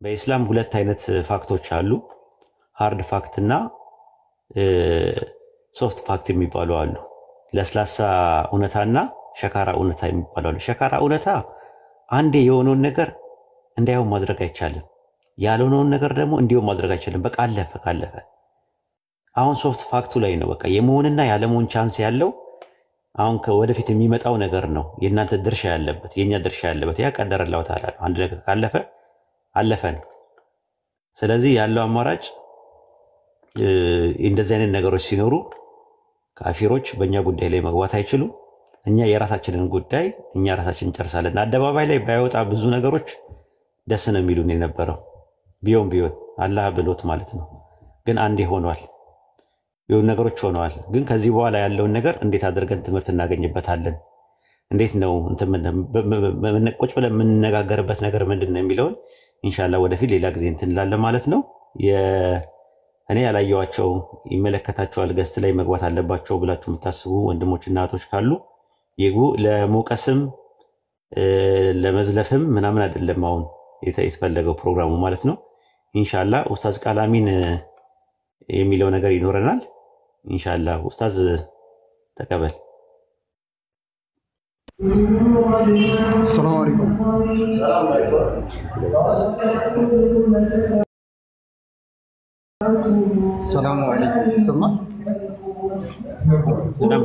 በእስላም ሁለት አይነት ፋክቶች አሉ ሃርድ ፋክት እና ሶፍት ፋክት የሚባሉ አሉ ለስላሳ እውነታና ሸካራ እውነታ የሚባሉ አሉ ሸካራ እውነታ አንዴ የሆነውን ነገር እንዳይው ማድረግ አይቻልም ያልሆነውን ነገር ደግሞ እንዲው ማድረግ አይቻልም በቃ አለፈ ካለፈ አሁን ሶፍት ፋክቱ ላይ ነው በቃ የመሆንና ያለመሆን ቻንስ ያለው አሁን ከወደፊት የሚመጣው ነገር ነው የእናንተ ድርሻ ያለበት የኛ ድርሻ ያለበት ያ ቀደረላው ታላ አንድ ነገር ካለፈ አለፈን ስለዚህ ያለው አማራጭ እንደዚህ አይነት ነገሮች ሲኖሩ ካፊሮች በእኛ ጉዳይ ላይ መግባት አይችሉም እኛ የራሳችንን ጉዳይ እኛ ራሳችንን ጨርሳለን አደባባይ ላይ ባይወጣ ብዙ ነገሮች ደስ ነው የሚሉን የነበረው ቢዮን አላህ ብሎት ማለት ነው ግን አንዴ ሆኗል የሆነ ነገሮች ሆነዋል ግን ከዚህ በኋላ ያለውን ነገር እንዴት አድርገን ትምህርት እናገኝበታለን እንዴት ነው ቁጭ ብለን የምንነጋገርበት ነገር ምንድነው የሚለውን ኢንሻአላህ ወደፊት ሌላ ጊዜ እንላለን ማለት ነው እኔ ያላየዋቸው ይመለከታቸዋል ገስት ላይ መግባት አለባቸው ብላችሁ የምታስቡ ወንድሞችና እህቶች ካሉ ይጉ ለሞቀስም ለመዝለፍም ምናምን አይደለም አሁን የተፈለገው ፕሮግራሙ ማለት ነው ኢንሻአላህ ኡስታዝ ቃላሚን የሚለው ነገር ይኖረናል ኢንሻአላህ ኡስታዝ ተቀበል ሰላም አለይኩም ሰላም አለይኩም ሰማ ሰላም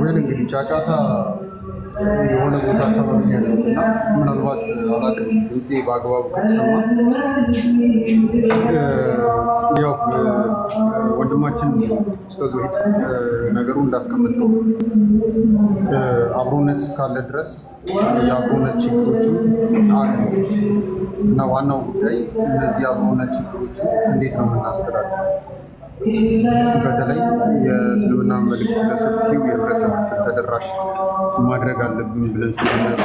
ወይ እንግዲህ ጫጫታ የሆነ ቦታ አካባቢ ያለውና ምናልባት አላቅም ድምጼ በአግባቡ ከተሰማ ያው ወንድማችን ኡስታዝ ወሂድ ነገሩን እንዳስቀምጠው አብሮነት እስካለ ድረስ የአብሮነት ችግሮችም አሉ እና ዋናው ጉዳይ እነዚህ አብሮነት ችግሮችን እንዴት ነው የምናስተዳድረው በተለይ የእስልምና መልእክት ለሰፊው የህብረተሰብ ክፍል ተደራሽ ማድረግ አለብን ብለን ስንነሳ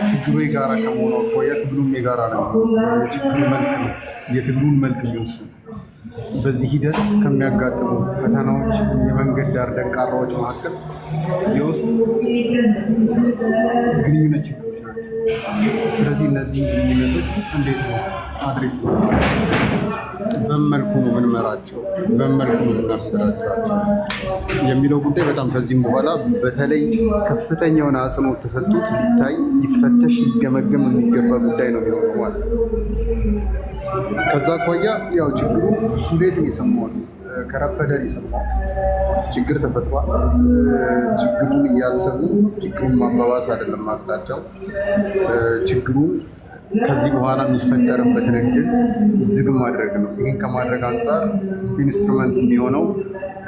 ችግሩ የጋራ ከመሆኑ አኳያ ትግሉም የጋራ ነው የትግሉን መልክ የሚወስን በዚህ ሂደት ከሚያጋጥሙ ፈተናዎች የመንገድ ዳር ደንቃራዎች መካከል የውስጥ ግንኙነት ችግሮች ናቸው ስለዚህ እነዚህ ግንኙነቶች እንዴት ነው አድሬስ በመልኩ ነው ምንመራቸው በመልኩ ነው እናስተዳድራቸው የሚለው ጉዳይ በጣም ከዚህም በኋላ በተለይ ከፍተኛ የሆነ አጽንኦት ተሰጥቶት ሊታይ ሊፈተሽ ሊገመገም የሚገባ ጉዳይ ነው የሚሆነው ማለት ነው ከዛ አኳያ ያው ችግሩ እንዴት ነው የሰማሁት ከረፈደን የሰማሁት ችግር ተፈጥሯል ችግሩን እያሰቡ ችግሩን ማባባስ አይደለም አቅጣጫው ችግሩን ከዚህ በኋላ የሚፈጠርበትን እድል ዝግ ማድረግ ነው ይሄን ከማድረግ አንፃር ኢንስትሩመንት የሚሆነው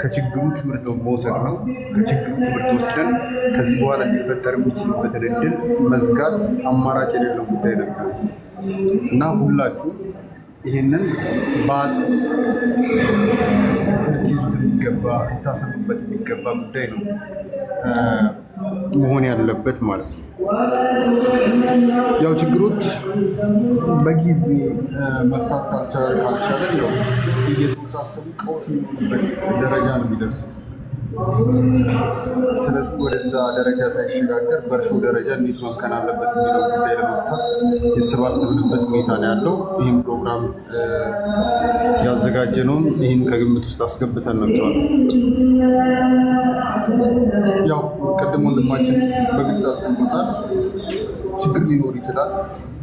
ከችግሩ ትምህርት መውሰድ ነው ከችግሩ ትምህርት ወስደን ከዚህ በኋላ ሊፈጠር የሚችልበትን እድል መዝጋት አማራጭ የሌለው ጉዳይ ነው እና ሁላችሁ ይሄንን ባዝ ልትይዙት የሚገባ ልታሰቡበት የሚገባ ጉዳይ ነው መሆን ያለበት ማለት ነው ያው ችግሮች በጊዜ መፍታት ካልቻለን ያው እየተወሳሰቡ ቀውስ የሚሆኑበት ደረጃ ነው የሚደርሱት ስለዚህ ወደዛ ደረጃ ሳይሸጋገር በእርሾ ደረጃ እንዴት መምከን አለበት የሚለው ጉዳይ ለመፍታት የተሰባሰብንበት ሁኔታ ነው ያለው ይህን ፕሮግራም ያዘጋጀነውም ይህን ከግምት ውስጥ አስገብተን መጥቷል ያው ቅድም ወንድማችን በግልጽ አስቀምጦታል ችግር ሊኖር ይችላል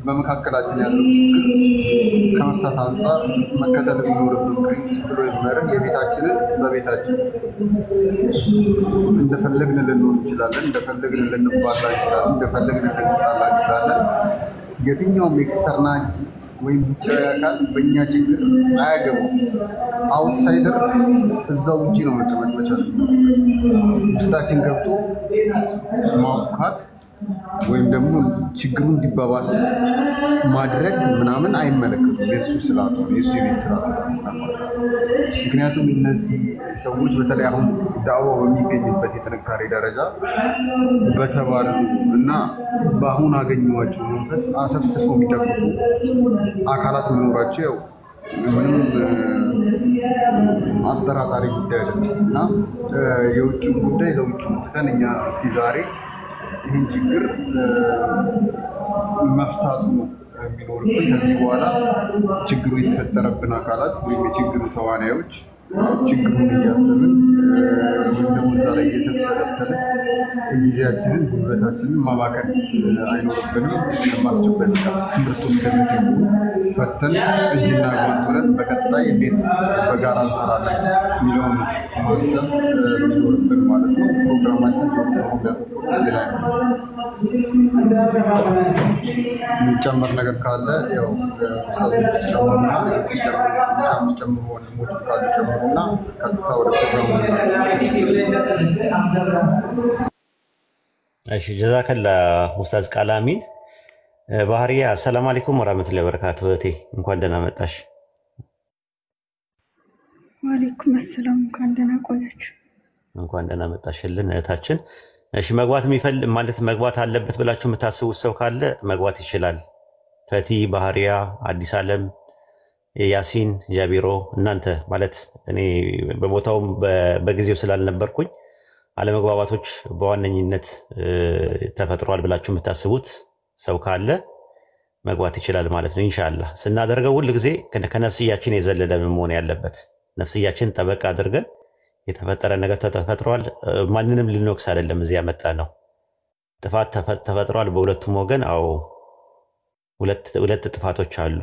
በመካከላችን ያለው ችግር ከመፍታት አንፃር መከተል የሚኖርብን ፕሪንሲፕል ወይም መርህ የቤታችንን በቤታችን እንደፈለግን ልንሆን እንችላለን እንደፈለግን ልንባላ እንችላለን እንደፈለግን ልንጣላ እንችላለን የትኛውም ኤክስተርናሊቲ ወይም ውጫዊ አካል በእኛ ችግር አያገባው አውትሳይደር እዛው ውጪ ነው መቀመጥ መቻል ውስጣችን ገብቶ ማውካት ወይም ደግሞ ችግሩ እንዲባባስ ማድረግ ምናምን አይመለከቱም የሱ ስላልሆነ የሱ የቤት ስራ ስለሆነ ምክንያቱም እነዚህ ሰዎች በተለይ አሁን ዳዕዋው በሚገኝበት የጥንካሬ ደረጃ በተባሉ እና በአሁን አገኘኋቸው መንፈስ አሰፍስፈው የሚጠብቁ አካላት መኖራቸው ያው ምንም አጠራጣሪ ጉዳይ አይደለም እና የውጭው ጉዳይ ለውጭው ትተን እኛ እስቲ ዛሬ ይህን ችግር መፍታቱ ነው የሚኖርብን። ከዚህ በኋላ ችግሩ የተፈጠረብን አካላት ወይም የችግሩ ተዋናዮች ችግሩን እያሰብን ወይም ደግሞ እዛ ላይ እየተብሰለሰልን ጊዜያችንን ጉልበታችንን ማባከን አይኖርብንም። ማስቸኳይ ትምህርት ወስደን ፈተን እጅና ጓንት ሆነን በቀጣይ እንዴት በጋራ እንሰራለን የሚለውን ማሰብ የሚኖርብን ማለት ነው። ፕሮግራማችን እዚህ ላይ ነው። የሚጨመር ነገር ካለ ያው ኡስታዞች ጨምሩና የሚጨምሩ ወንድሞች ካሉ ጨምሩና ቀጥታ ወደ ፕሮግራሙ እሺ ጀዛከላ ኡስታዝ ቃል አሚን። ባህሪያ ሰላም አለይኩም ወራህመቱላሂ ወበረካቱ። እህቴ እንኳን ደህና መጣሽ። ወአለይኩም ሰላም። እንኳን ደህና ቆያችሁ። እንኳን ደህና መጣሽልን እህታችን። እሺ መግባት የሚፈልግ ማለት መግባት አለበት ብላችሁ የምታስቡት ሰው ካለ መግባት ይችላል። ፈቲ፣ ባህሪያ፣ አዲስ ዓለም፣ ያሲን፣ ጃቢሮ እናንተ ማለት እኔ በቦታውም በጊዜው ስላልነበርኩኝ አለመግባባቶች በዋነኝነት ተፈጥሯል ብላችሁ የምታስቡት ሰው ካለ መግባት ይችላል ማለት ነው። ኢንሻአላህ ስናደርገው ሁሉ ጊዜ ከነፍስያችን የዘለለ መሆን ያለበት ነፍስያችን ጠበቅ አድርገን የተፈጠረ ነገር ተፈጥሯል ማንንም ልንወቅስ አይደለም እዚህ ያመጣ ነው። ጥፋት ተፈጥሯል በሁለቱም ወገን። አዎ ሁለት ጥፋቶች አሉ።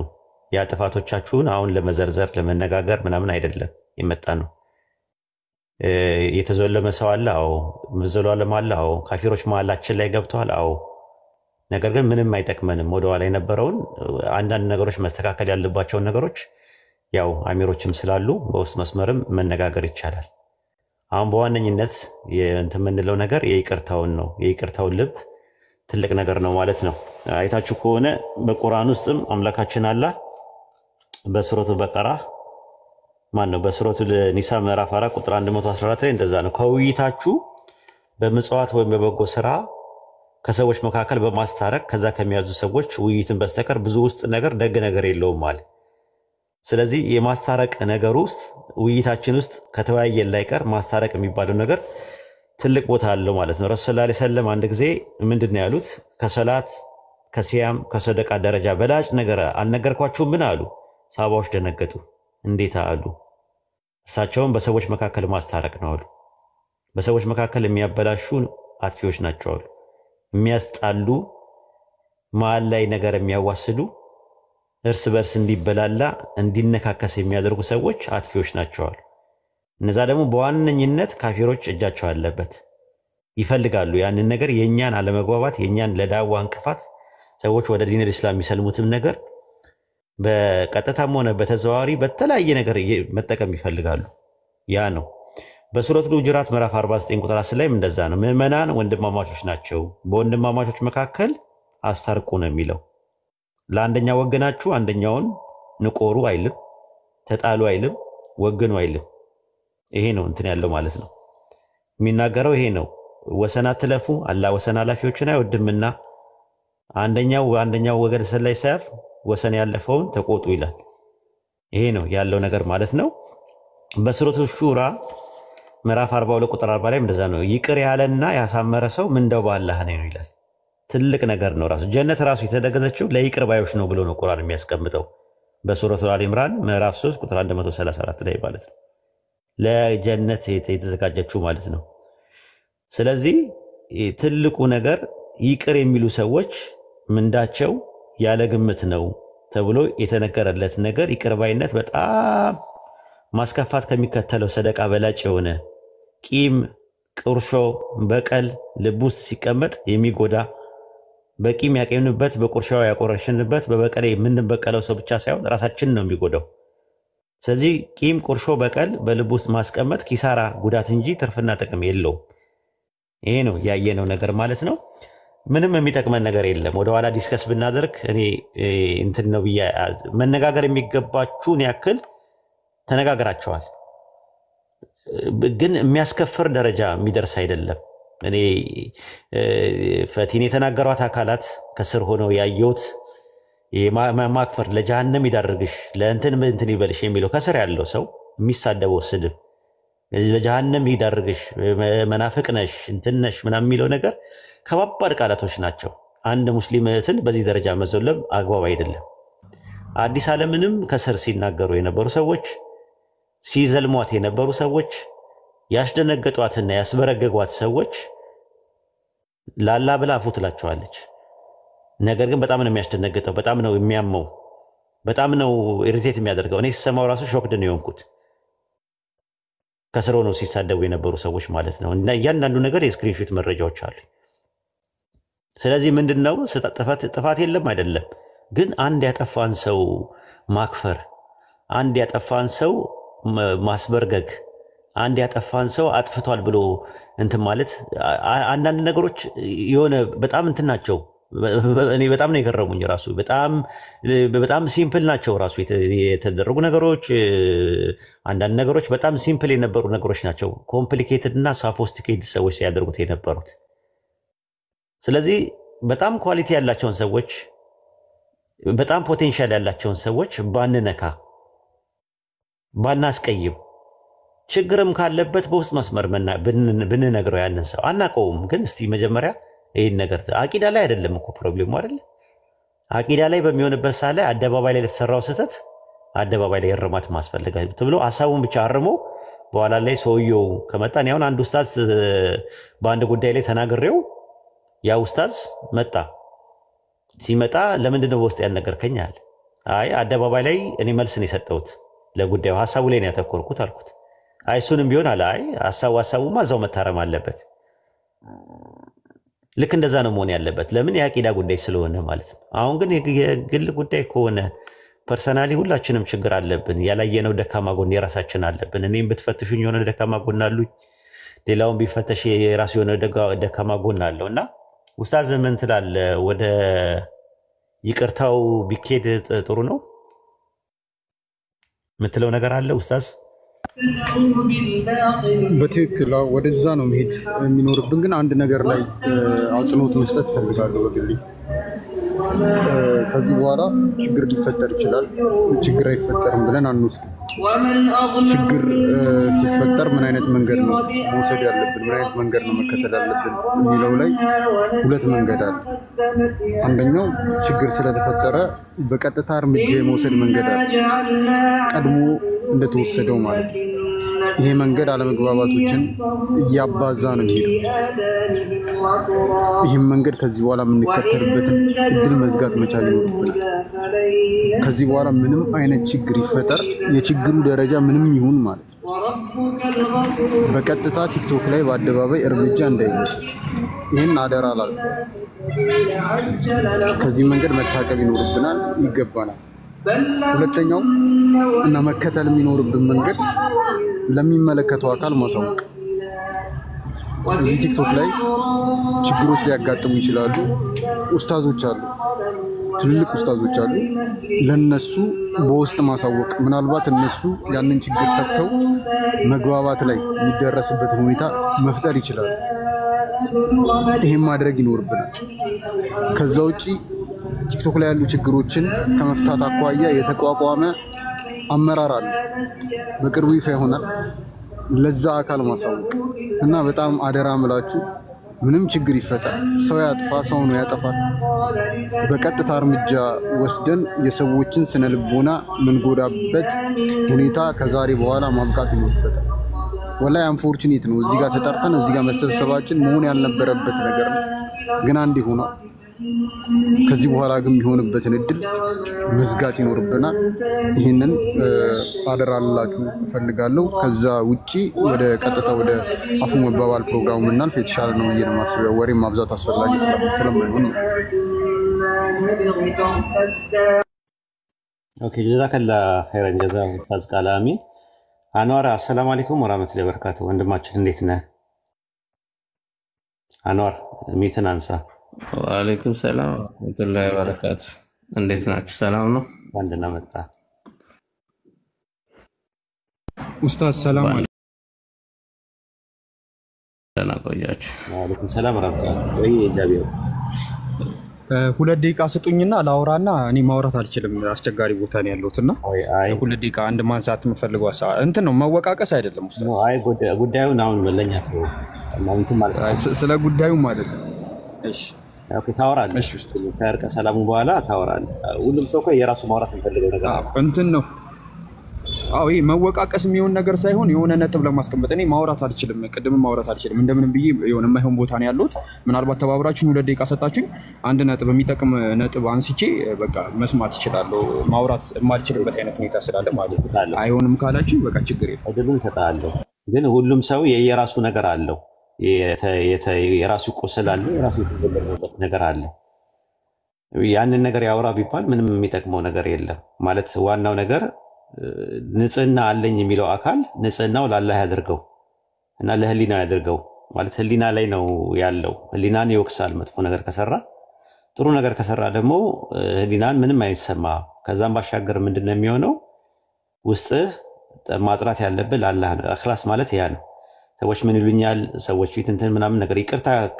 ያ ጥፋቶቻችሁን አሁን ለመዘርዘር ለመነጋገር ምናምን አይደለም የመጣ ነው። የተዘለመ ሰው አለ። አዎ መዘላለም አለ። አዎ ካፊሮች መሀላችን ላይ ገብተዋል። አዎ ነገር ግን ምንም አይጠቅመንም። ወደኋላ የነበረውን አንዳንድ ነገሮች መስተካከል ያለባቸውን ነገሮች ያው አሚሮችም ስላሉ በውስጥ መስመርም መነጋገር ይቻላል። አሁን በዋነኝነት የምንለው ነገር የይቅርታውን ነው። የይቅርታውን ልብ ትልቅ ነገር ነው ማለት ነው። አይታችሁ ከሆነ በቁርአን ውስጥም አምላካችን አላህ በሱረቱ በቀራ በሱረቱ ኒሳ ምዕራፍ 4 ቁጥር 114 ላይ እንደዛ ነው። ከውይይታችሁ በምጽዋት ወይም በበጎ ስራ ከሰዎች መካከል በማስታረቅ ከዛ ከሚያዙ ሰዎች ውይይትን በስተቀር ብዙ ውስጥ ነገር ደግ ነገር የለውም ማለት። ስለዚህ የማስታረቅ ነገር ውስጥ ውይይታችን ውስጥ ከተወያየን ላይቀር ማስታረቅ የሚባለው ነገር ትልቅ ቦታ አለው ማለት ነው። ረሱል ሰለላሁ ዐለይሂ ወሰለም አንድ ጊዜ ምንድነው ያሉት? ከሰላት ከሲያም ከሰደቃ ደረጃ በላጭ ነገር አልነገርኳችሁም ምን አሉ? ሰሃባዎች ደነገጡ። እንዴት አሉ? እርሳቸውም በሰዎች መካከል ማስታረቅ ነው አሉ። በሰዎች መካከል የሚያበላሹ አጥፊዎች ናቸው አሉ። የሚያስጣሉ መሃል ላይ ነገር የሚያዋስዱ እርስ በርስ እንዲበላላ እንዲነካከስ የሚያደርጉ ሰዎች አጥፊዎች ናቸው አሉ። እነዛ ደግሞ በዋነኝነት ካፊሮች እጃቸው አለበት። ይፈልጋሉ ያንን ነገር የኛን አለመግባባት የኛን ለዳዋ እንቅፋት ሰዎች ወደ ዲን الاسلام የሚሰልሙትም ነገር በቀጥታም ሆነ በተዘዋዋሪ በተለያየ ነገር መጠቀም ይፈልጋሉ። ያ ነው በሱረቱ ሁጁራት ምዕራፍ 49 ቁጥር 10 ላይም እንደዛ ነው። ምዕመናን ወንድማማቾች ናቸው፣ በወንድማማቾች መካከል አስታርቁ ነው የሚለው። ለአንደኛው ወገናችሁ አንደኛውን ንቆሩ አይልም፣ ተጣሉ አይልም፣ ወገኑ አይልም። ይሄ ነው እንትን ያለው ማለት ነው። የሚናገረው ይሄ ነው። ወሰን አትለፉ፣ አላህ ወሰን አላፊዎችን አይወድምና አንደኛው ወገን ሰላይ ሳያፍ ወሰን ያለፈውን ተቆጡ ይላል። ይሄ ነው ያለው ነገር ማለት ነው። በሱረቱ ሹራ ምዕራፍ 42 ቁጥር 40 ላይ እንደዛ ነው። ይቅር ያለና ያሳመረ ሰው ምንዳው በአላህ ነው ይላል። ትልቅ ነገር ነው። ራሱ ጀነት ራሱ የተደገዘችው ለይቅር ባዮች ነው ብሎ ነው ቁርአን የሚያስቀምጠው በሱረቱ አሊ ኢምራን ምዕራፍ 3 ቁጥር 134 ላይ ማለት ነው። ለጀነት የተዘጋጀችው ማለት ነው። ስለዚህ ትልቁ ነገር ይቅር የሚሉ ሰዎች ምንዳቸው ያለ ግምት ነው ተብሎ የተነገረለት ነገር ይቅር ባይነት በጣም ማስከፋት ከሚከተለው ሰደቃ በላጭ የሆነ ቂም፣ ቁርሾ፣ በቀል ልብ ውስጥ ሲቀመጥ የሚጎዳ በቂም ያቀምንበት በቁርሾ ያቆረሽንበት በበቀል የምንበቀለው ሰው ብቻ ሳይሆን ራሳችንን ነው የሚጎዳው። ስለዚህ ቂም፣ ቁርሾ፣ በቀል በልብ ውስጥ ማስቀመጥ ኪሳራ ጉዳት እንጂ ትርፍና ጥቅም የለውም። ይሄ ነው ያየነው ነገር ማለት ነው። ምንም የሚጠቅመን ነገር የለም። ወደ ኋላ ዲስከስ ብናደርግ እኔ እንትን ነው ብዬ መነጋገር የሚገባችሁን ያክል ተነጋግራቸዋል፣ ግን የሚያስከፍር ደረጃ የሚደርስ አይደለም። እኔ ፈቲን የተናገሯት አካላት ከስር ሆነው ያየሁት ማክፈር ለጀሃነም ይዳርግሽ ለእንትን ይበልሽ የሚለው ከስር ያለው ሰው የሚሳደበው ስድብ ለጀሃነም ይዳርግሽ መናፍቅ ነሽ እንትን ነሽ ምናምን የሚለው ነገር ከባባድ ቃላቶች ናቸው። አንድ ሙስሊም እህትን በዚህ ደረጃ መዘለም አግባብ አይደለም። አዲስ ዓለምንም ከስር ሲናገሩ የነበሩ ሰዎች፣ ሲዘልሟት የነበሩ ሰዎች፣ ያስደነገጧትና ያስበረገጓት ሰዎች ላላ ብላ አፉ ትላቸዋለች። ነገር ግን በጣም ነው የሚያስደነግጠው፣ በጣም ነው የሚያመው፣ በጣም ነው ኢሪቴት የሚያደርገው። እኔ ሲሰማው ራሱ ሾክድ ነው የሆንኩት። ከስሮ ነው ሲሳደቡ የነበሩ ሰዎች ማለት ነው። እና እያንዳንዱ ነገር የስክሪንሾት መረጃዎች አሉ። ስለዚህ ምንድነው ጥፋት የለም አይደለም፣ ግን አንድ ያጠፋን ሰው ማክፈር፣ አንድ ያጠፋን ሰው ማስበርገግ፣ አንድ ያጠፋን ሰው አጥፍቷል ብሎ እንትን ማለት አንዳንድ ነገሮች የሆነ በጣም እንትን ናቸው። እኔ በጣም ነው የገረሙኝ። ራሱ በጣም ሲምፕል ናቸው። ራሱ የተደረጉ ነገሮች አንዳንድ ነገሮች በጣም ሲምፕል የነበሩ ነገሮች ናቸው ኮምፕሊኬትድ እና ሳፎስቲኬትድ ሰዎች ሲያደርጉት የነበሩት። ስለዚህ በጣም ኳሊቲ ያላቸውን ሰዎች፣ በጣም ፖቴንሻል ያላቸውን ሰዎች ባንነካ፣ ባናስቀይም፣ ችግርም ካለበት በውስጥ መስመር ብንነግረው ያንን ሰው አናውቀውም። ግን እስቲ መጀመሪያ ይህን ነገር አቂዳ ላይ አይደለም እኮ ፕሮብሌሙ አይደለ? አቂዳ ላይ በሚሆንበት ሰዓት ላይ አደባባይ ላይ ለተሰራው ስህተት አደባባይ ላይ እርማት ማስፈልጋል ብሎ ሐሳቡን ብቻ አርሞ በኋላ ላይ ሰውየው ከመጣን ያሁን አንድ ኡስታዝ በአንድ ጉዳይ ላይ ተናግሬው ያ ኡስታዝ መጣ። ሲመጣ ለምንድነው በውስጥ ያልነገርከኝ አለ። አይ አደባባይ ላይ እኔ መልስ ነው የሰጠሁት፣ ለጉዳዩ ሐሳቡ ላይ ነው ያተኮርኩት አልኩት። አይ እሱንም ቢሆን አለ አይ ሐሳቡማ እዛው መታረም አለበት። ልክ እንደዛ ነው መሆን ያለበት። ለምን የአቂዳ ጉዳይ ስለሆነ ማለት ነው። አሁን ግን የግል ጉዳይ ከሆነ ፐርሰናሊ ሁላችንም ችግር አለብን። ያላየነው ደካማ ጎን የራሳችን አለብን። እኔም ብትፈትሹኝ የሆነ ደካማ ጎን አሉኝ፣ ሌላውን ቢፈተሽ የራሱ የሆነ ደካማ ጎን አለው እና ኡስታዝ ምን ትላለህ? ወደ ይቅርታው ቢኬድ ጥሩ ነው የምትለው ነገር አለ ኡስታዝ? በትክክል ወደዛ ነው መሄድ የሚኖርብን። ግን አንድ ነገር ላይ አጽንኦት መስጠት እፈልጋለሁ በግሌ። ከዚህ በኋላ ችግር ሊፈጠር ይችላል፣ ችግር አይፈጠርም ብለን አንወስድም። ችግር ሲፈጠር ምን አይነት መንገድ ነው መውሰድ ያለብን፣ ምን አይነት መንገድ ነው መከተል ያለብን የሚለው ላይ ሁለት መንገድ አለ። አንደኛው ችግር ስለተፈጠረ በቀጥታ እርምጃ የመውሰድ መንገድ አለ፣ ቀድሞ እንደተወሰደው ማለት ነው። ይሄ መንገድ አለመግባባቶችን እያባዛ ነው የሚሄደው። ይህም መንገድ ከዚህ በኋላ የምንከተልበትን እድል መዝጋት መቻል ይኖርብናል። ከዚህ በኋላ ምንም አይነት ችግር ይፈጠር፣ የችግሩ ደረጃ ምንም ይሁን ማለት ነው፣ በቀጥታ ቲክቶክ ላይ በአደባባይ እርምጃ እንዳይወስድ ይህን አደራ ላልኩ። ከዚህ መንገድ መታቀብ ይኖርብናል፣ ይገባናል። ሁለተኛው እና መከተል የሚኖርብን መንገድ ለሚመለከተው አካል ማሳወቅ። እዚህ ቲክቶክ ላይ ችግሮች ሊያጋጥሙ ይችላሉ። ኡስታዞች አሉ፣ ትልልቅ ኡስታዞች አሉ። ለነሱ በውስጥ ማሳወቅ፣ ምናልባት እነሱ ያንን ችግር ፈተው መግባባት ላይ የሚደረስበት ሁኔታ መፍጠር ይችላሉ። ይሄን ማድረግ ይኖርብናል። ከዛ ውጪ ቲክቶክ ላይ ያሉ ችግሮችን ከመፍታት አኳያ የተቋቋመ አመራር አለ፣ በቅርቡ ይፋ ይሆናል። ለዛ አካል ማሳወቅ እና በጣም አደራ ምላችሁ ምንም ችግር ይፈጠር፣ ሰው ያጥፋ፣ ሰው ነው ያጠፋል፣ በቀጥታ እርምጃ ወስደን የሰዎችን ስነ ልቦና ምንጎዳበት ሁኔታ ከዛሬ በኋላ ማብቃት ይኖርበታል። ወላሂ አንፎርቹኔት ነው እዚህ ጋር ተጠርተን እዚህ ጋር መሰብሰባችን መሆን ያልነበረበት ነገር ነው፣ ግን አንዴ ሆኗል። ከዚህ በኋላ ግን የሚሆንበትን እድል መዝጋት ይኖርብናል። ይህንን አደራ ልላችሁ እፈልጋለሁ። ከዛ ውጪ ወደ ቀጥታ ወደ አፉ መባባል ፕሮግራሙ ምናልፍ የተሻለ ነው ብዬ ነው የማስበው። ወሬ ማብዛት አስፈላጊ ስለማይሆን ነው። ኦኬ ጀዛከላ ኸይረን ጀዛ ኡስታዝ ቃል አሚን። አንዋር አሰላሙ አለይኩም ወራህመቱላሂ ወበረካቱ። ወንድማችን እንዴት ነህ? አንዋር ሚትን አንሳ። ወአለይኩም ሰላም ወራህመቱላሂ ወበረካቱ። እንዴት ናችሁ? ሰላም ነው? ወንድና መጣ ኡስታዝ ሰላም አለይኩም። ደህና ቆያችሁ? ወአለይኩም ሰላም ወራህመቱላሂ ወይ ዳቢው 2 ደቂቃ ስጡኝና ላውራና እኔ ማውራት አልችልም፣ አስቸጋሪ ቦታ ነው ያለሁትና 2 ደቂቃ አንድ ማንሳት የምፈልገው እንትን ነው፣ መወቃቀስ አይደለም ኡስታዝ። አይ ጉዳዩን አሁን መለኛ ነው ማለት ስለ ጉዳዩም አይደለም። እሺ ኦኬ ታወራለህ። እሺ ውስጥ ከእርቀ ሰላሙ በኋላ ታወራለህ። ሁሉም ሰው እኮ የራሱ ማውራት የሚፈልገው ነገር አለ። እንትን ነው። አዎ ይሄ መወቃቀስ የሚሆን ነገር ሳይሆን የሆነ ነጥብ ለማስቀመጥ እኔ ማውራት አልችልም፣ ቅድም ማውራት አልችልም። እንደምንም ብዬ የሆነ የማይሆን ቦታ ነው ያለሁት። ምናልባት ተባብራችሁኝ 2 ደቂቃ ሰጣችሁኝ አንድ ነጥብ የሚጠቅም ነጥብ አንስቼ በቃ መስማት እችላለሁ። ማውራት የማልችልበት አይነት ሁኔታ ስላለ ማለት ነው። አይሆንም ካላችሁ በቃ ችግር የለም፣ እድሉን እሰጥሃለሁ። ግን ሁሉም ሰው የራሱ ነገር አለው፣ የራሱ ቁስል አለ፣ የራሱ የተገለጸበት ነገር አለ። ያንን ነገር ያወራ ቢባል ምንም የሚጠቅመው ነገር የለም ማለት ዋናው ነገር ንጽህና አለኝ የሚለው አካል ንጽህናው ለአላህ ያድርገው እና ለህሊና ያድርገው ማለት ህሊና ላይ ነው ያለው። ህሊናን ይወቅሳል መጥፎ ነገር ከሰራ፣ ጥሩ ነገር ከሰራ ደግሞ ህሊናን ምንም አይሰማ። ከዛም ባሻገር ምንድነው የሚሆነው? ውስጥህ ማጥራት ያለብህ ለአላህ ነው። እኽላስ ማለት ያ ነው። ሰዎች ምን ይሉኛል፣ ሰዎች ፊት እንትን ምናምን ነገር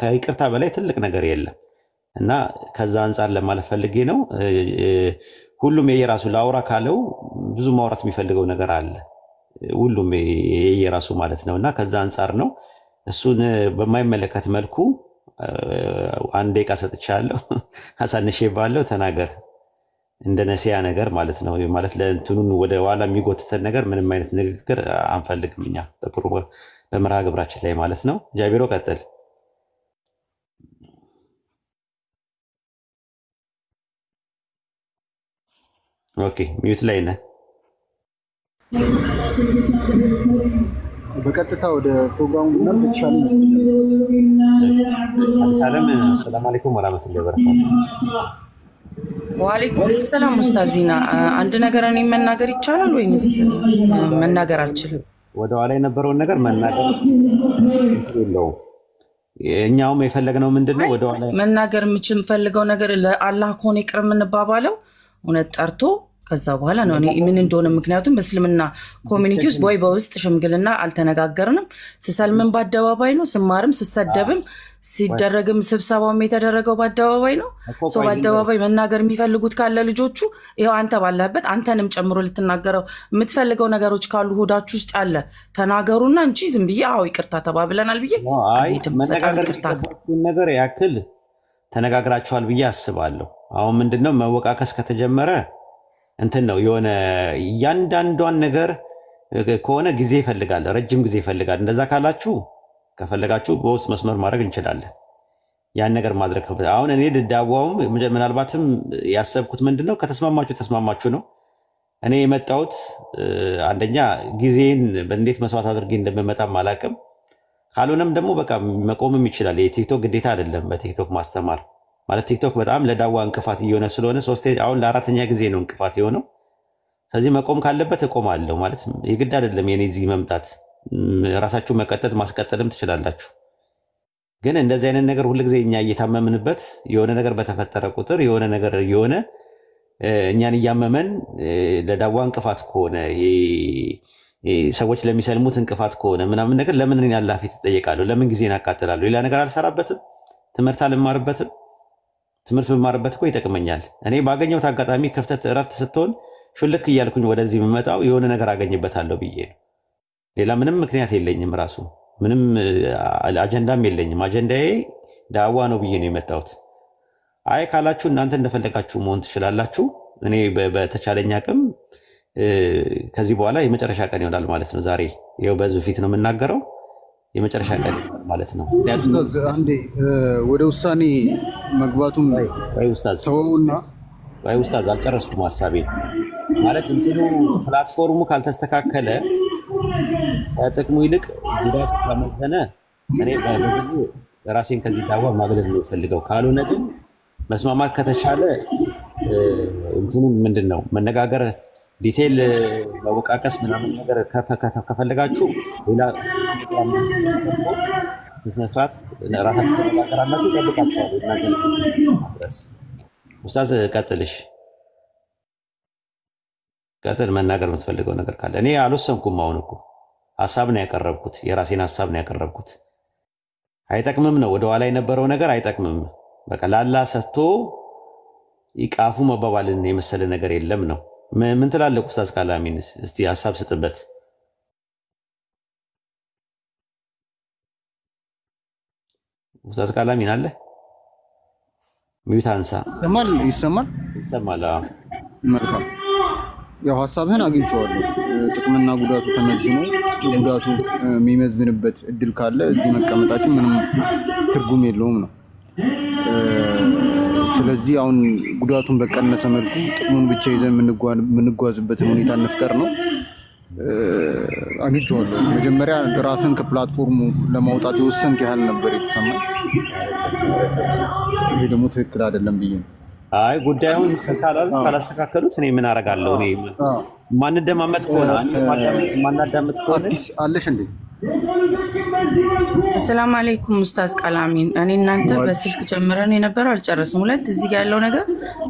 ከይቅርታ በላይ ትልቅ ነገር የለም እና ከዛ አንጻር ለማለት ፈልጌ ነው። ሁሉም የየራሱ ላውራ ካለው ብዙ ማውራት የሚፈልገው ነገር አለ፣ ሁሉም የየራሱ ማለት ነው እና ከዛ አንጻር ነው እሱን በማይመለከት መልኩ 1 ደቂቃ ሰጥቻለሁ፣ አሳንሼ ባለው ተናገር እንደ ነሲያ ነገር ማለት ነው። ማለት ለእንትኑን ወደ ኋላ የሚጎትተን ነገር ምንም አይነት ንግግር አንፈልግም እኛ በመርሃ ግብራችን ላይ ማለት ነው። ጃቢሮ ቀጥል። ኦኬ ሚዩት ላይ ነህ። በቀጥታ ወደ ፕሮግራሙ እና የተሻለ አዲስ ዓለም ሰላም አለይኩም ወራህመቱላሂ ወበረካቱ። ወአለይኩም ሰላም ኡስታዚና፣ አንድ ነገር እኔ መናገር ይቻላል ወይንስ መናገር አልችልም? ወደ ኋላ የነበረውን ነገር መናገር የለውም። እኛውም የፈለግነው ምንድነው ወደ ኋላ መናገር የምፈልገው ነገር ለአላህ ከሆነ ይቅር የምንባባለው እውነት ጠርቶ ከዛ በኋላ ነው እኔ ምን እንደሆነ። ምክንያቱም በእስልምና ኮሚኒቲ ውስጥ ወይ በውስጥ ሽምግልና አልተነጋገርንም። ስሰልምን በአደባባይ ነው፣ ስማርም ስሰደብም ሲደረግም ስብሰባውም የተደረገው በአደባባይ ነው። ሰው በአደባባይ መናገር የሚፈልጉት ካለ ልጆቹ ይኸው አንተ ባለበት አንተንም ጨምሮ ልትናገረው የምትፈልገው ነገሮች ካሉ ሆዳችሁ ውስጥ ያለ ተናገሩና እንጂ ዝም ብዬ አዎ ይቅርታ ተባብለናል ብዬ መነጋገር ነገር ያክል ተነጋግራችኋል ብዬ አስባለሁ። አሁን ምንድነው መወቃቀስ ከተጀመረ እንትን ነው የሆነ እያንዳንዷን ነገር ከሆነ ጊዜ ይፈልጋል፣ ረጅም ጊዜ ይፈልጋል። እንደዛ ካላችሁ ከፈለጋችሁ በውስጥ መስመር ማድረግ እንችላለን። ያን ነገር ማድረግ አሁን እኔ ዳዋውም ምናልባትም ያሰብኩት ምንድነው ከተስማማችሁ ተስማማችሁ ነው። እኔ የመጣሁት አንደኛ ጊዜን በእንዴት መስዋዕት አድርጌ እንደምመጣም አላውቅም። ካልሆነም ደግሞ በቃ መቆምም ይችላል። የቲክቶክ ግዴታ አይደለም በቲክቶክ ማስተማር ማለት ቲክቶክ በጣም ለዳዋ እንቅፋት እየሆነ ስለሆነ አሁን ለ4ኛ ጊዜ ነው እንቅፋት የሆነው። ስለዚህ መቆም ካለበት እቆማለሁ ማለት የግድ አይደለም የኔ እዚህ መምጣት። ራሳችሁ መቀጠል ማስቀጠልም ትችላላችሁ። ግን እንደዚህ አይነት ነገር ሁልጊዜ እኛ እየታመምንበት የሆነ ነገር በተፈጠረ ቁጥር የሆነ ነገር የሆነ እኛን እያመመን ለዳዋ እንቅፋት ከሆነ ሰዎች ለሚሰልሙት እንቅፋት ከሆነ ምናምን ነገር ለምን እኔ አላህ ፊት እጠየቃለሁ? ለምን ጊዜን አቃጥላለሁ? ሌላ ነገር አልሰራበትም? ትምህርት አልማርበትም? ትምህርት ብማርበት እኮ ይጠቅመኛል። እኔ ባገኘሁት አጋጣሚ ክፍተት እረፍት ስትሆን ሹልክ እያልኩኝ ወደዚህ የምመጣው የሆነ ነገር አገኝበታለሁ ብዬ ነው። ሌላ ምንም ምክንያት የለኝም። ራሱ ምንም አጀንዳም የለኝም። አጀንዳዬ ዳዋ ነው ብዬ ነው የመጣሁት። አይ ካላችሁ እናንተ እንደፈለጋችሁ መሆን ትችላላችሁ። እኔ በተቻለኝ አቅም ከዚህ በኋላ የመጨረሻ ቀን ይሆናል ማለት ነው። ዛሬ ይኸው በህዝብ ፊት ነው የምናገረው። የመጨረሻ ቀን ማለት ነው። ኡስታዝ አንዴ ወደ ውሳኔ መግባቱን ወይ ኡስታዝ አልጨረስኩም ሐሳቤን። ማለት እንትኑ ፕላትፎርሙ ካልተስተካከለ ጥቅሙ ይልቅ ጉዳቱ ከመዘነ እኔ በግሉ ራሴን ከዚህ ዳዋ ማግለል ነው የምፈልገው። ካልሆነ ግን መስማማት ከተቻለ እንትኑ ምንድነው መነጋገር ዲቴል መወቃቀስ ምናምን ነገር ከፈለጋችሁ ሌላ በስነ ስርዓት ራሳችሁ ተነጋገራላችሁ፣ ይጠብቃችኋል። እናንተ ድረስ ኡስታዝ ቀጥልሽ፣ ቀጥል መናገር የምትፈልገው ነገር ካለ። እኔ አልወሰንኩም። አሁን እኮ ሐሳብ ነው ያቀረብኩት፣ የራሴን ሐሳብ ነው ያቀረብኩት። አይጠቅምም ነው ወደኋላ የነበረው ነገር አይጠቅምም። በቃ ላላ ሰጥቶ ይቃፉ መባባልን የመሰለ ነገር የለም ነው። ምን ትላለህ ኡስታዝ ካላሚን? እስቲ ሐሳብ ስጥበት። ኡስታዝ ካላሚን አለ? ሚዩት አንሳ። ይሰማል። መልካም ያው ሐሳብህን አግኝቼዋለሁ። ጥቅምና ጉዳቱ ተመዝኖ ጉዳቱ የሚመዝንበት እድል ካለ እዚህ መቀመጣችን ምንም ትርጉም የለውም ነው። ስለዚህ አሁን ጉዳቱን በቀነሰ መልኩ ጥቅሙን ብቻ ይዘን የምንጓዝበትን ሁኔታ እንፍጠር ነው። አግኝቼዋለሁ። መጀመሪያ ራስን ከፕላትፎርሙ ለማውጣት የወሰንክ ያህል ነበር የተሰማኝ። ይሄ ደግሞ ትክክል አይደለም ብዬ ነው። አይ ጉዳዩን ካላስተካከሉት እኔ ምን አደርጋለሁ? እኔ ማንደማመጥ ከሆነ ማናዳመጥ ከሆነ አለሽ እንዴ? አሰላሙ አለይኩም ኡስታዝ ቃላሚን። እኔ እናንተ በስልክ ጀምረን የነበረው አልጨረስም። ሁለት እዚህ ጋር ያለው ነገር